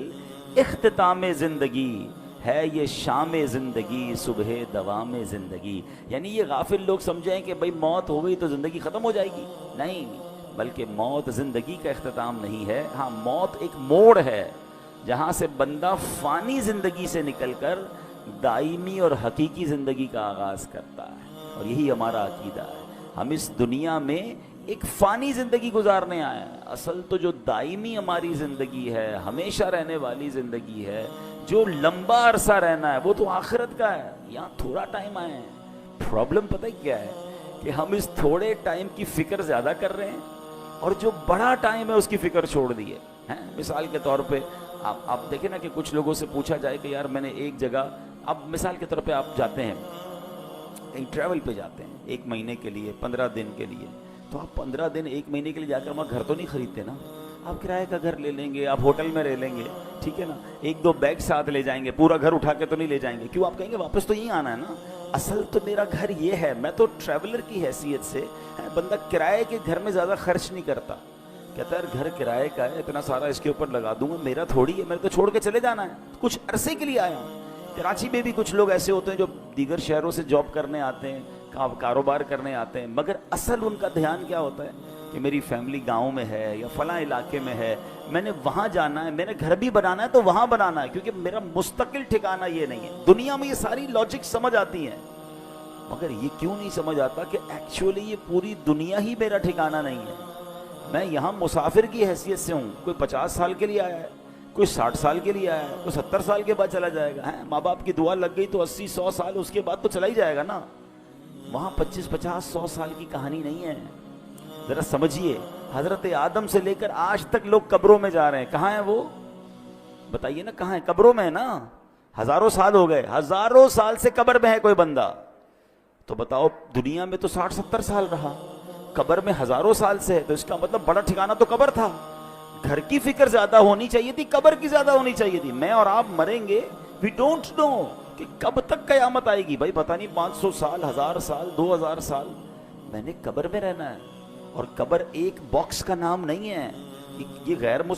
اختتام زندگی، ہے یہ شام زندگی صبح دوام زندگی. یعنی یہ غافل لوگ سمجھیں کہ بھئی موت ہو گئی تو زندگی ختم ہو جائے گی. نہیں، بلکہ موت زندگی کا اختتام نہیں ہے. ہاں، موت ایک موڑ ہے جہاں سے بندہ فانی زندگی سے نکل کر دائمی اور حقیقی زندگی کا آغاز کرتا ہے. اور یہی ہمارا عقیدہ ہے. ہم اس دنیا میں ایک فانی زندگی گزارنے آئے ہیں. اصل تو جو دائمی ہماری زندگی ہے، ہمیشہ رہنے والی زندگی ہے، جو لمبا عرصہ رہنا ہے، وہ تو آخرت کا ہے. یہاں تھوڑا ٹائم آئے ہیں. پرابلم پتہ کیا ہے؟ کہ ہم اس تھوڑے ٹائم کی فکر زیادہ کر رہے ہیں، اور جو بڑا ٹائم ہے اس کی فکر چھوڑ دی ہے. مثال کے طور پہ آپ دیکھیں نا کہ کچھ لوگوں سے پوچھا جائے کہ یار میں نے ایک جگہ، اب مثال کے طور پہ آپ جاتے ہیں کہیں ٹریول پہ جاتے ہیں 1 مہینے کے لیے، 15 دن کے لیے، تو آپ 15 دن 1 مہینے کے لیے جا کر وہاں گھر تو نہیں خریدتے نا. آپ کرائے کا گھر لے لیں گے، آپ ہوٹل میں رہ لیں گے، ٹھیک ہے نا. 1-2 بیگ ساتھ لے جائیں گے، پورا گھر اٹھا کے تو نہیں لے جائیں گے. کیوں؟ آپ کہیں گے واپس تو یہیں آنا ہے نا. اصل تو میرا گھر یہ ہے، میں تو ٹریولر کی حیثیت سے، بندہ کرائے کے گھر میں زیادہ خرچ نہیں کرتا. کہتا ہے گھر کرائے کا ہے، اتنا سارا اس کے اوپر لگا دوں گا، میرا تھوڑی ہے، میرے تو چھوڑ کے چلے جانا ہے، کچھ عرصے کے لیے آیا ہوں. کراچی میں بھی کچھ لوگ ایسے ہوتے ہیں جو دیگر شہروں سے جاب کرنے آتے ہیں، کاروبار کرنے آتے ہیں، مگر اصل ان کا دھیان کیا ہوتا ہے کہ میری فیملی گاؤں میں ہے یا فلاں علاقے میں ہے، میں نے وہاں جانا ہے، میں نے گھر بھی بنانا ہے تو وہاں بنانا ہے، کیونکہ میرا مستقل ٹھکانہ یہ نہیں ہے. دنیا میں یہ ساری لاجک سمجھ آتی ہیں، مگر یہ کیوں نہیں سمجھ آتا کہ ایکچولی یہ پوری دنیا ہی میرا ٹھکانہ نہیں ہے. میں یہاں مسافر کی حیثیت سے ہوں. کوئی 50 سال کے لیے آیا ہے، کوئی 60 سال کے لیے آیا ہے، کوئی 70 سال کے بعد چلا جائے گا. ماں باپ کی دعا لگ گئی تو 80-100 سال اس کے بعد تو چلا ہی جائے گا نا. وہاں 25-50-100 سال کی کہانی نہیں ہے. ذرا سمجھیے، حضرت آدم سے لے کر آج تک لوگ قبروں میں جا رہے ہیں. کہاں ہیں وہ؟ بتائیے نا کہاں ہے؟ قبروں میں ہے نا. ہزاروں سال ہو گئے, ہزاروں سال سے قبر میں ہے کوئی بندہ. تو بتاؤ دنیا میں تو 60-70 سال رہا, قبر میں ہزاروں سال سے ہے, تو اس کا مطلب بڑا ٹھکانہ تو قبر تھا. گھر کی فکر زیادہ ہونی چاہیے تھی, قبر کی زیادہ ہونی چاہیے تھی. میں اور آپ مریں گے, وی ڈونٹ نو کہ کب تک قیامت آئے گی. بھائی پتہ نہیں 500 سال, 1000 سال, 2000 سال, میں نے قبر میں رہنا ہے. اور قبر ایک باکس کا نام نہیں ہے. یہ غیر مسلم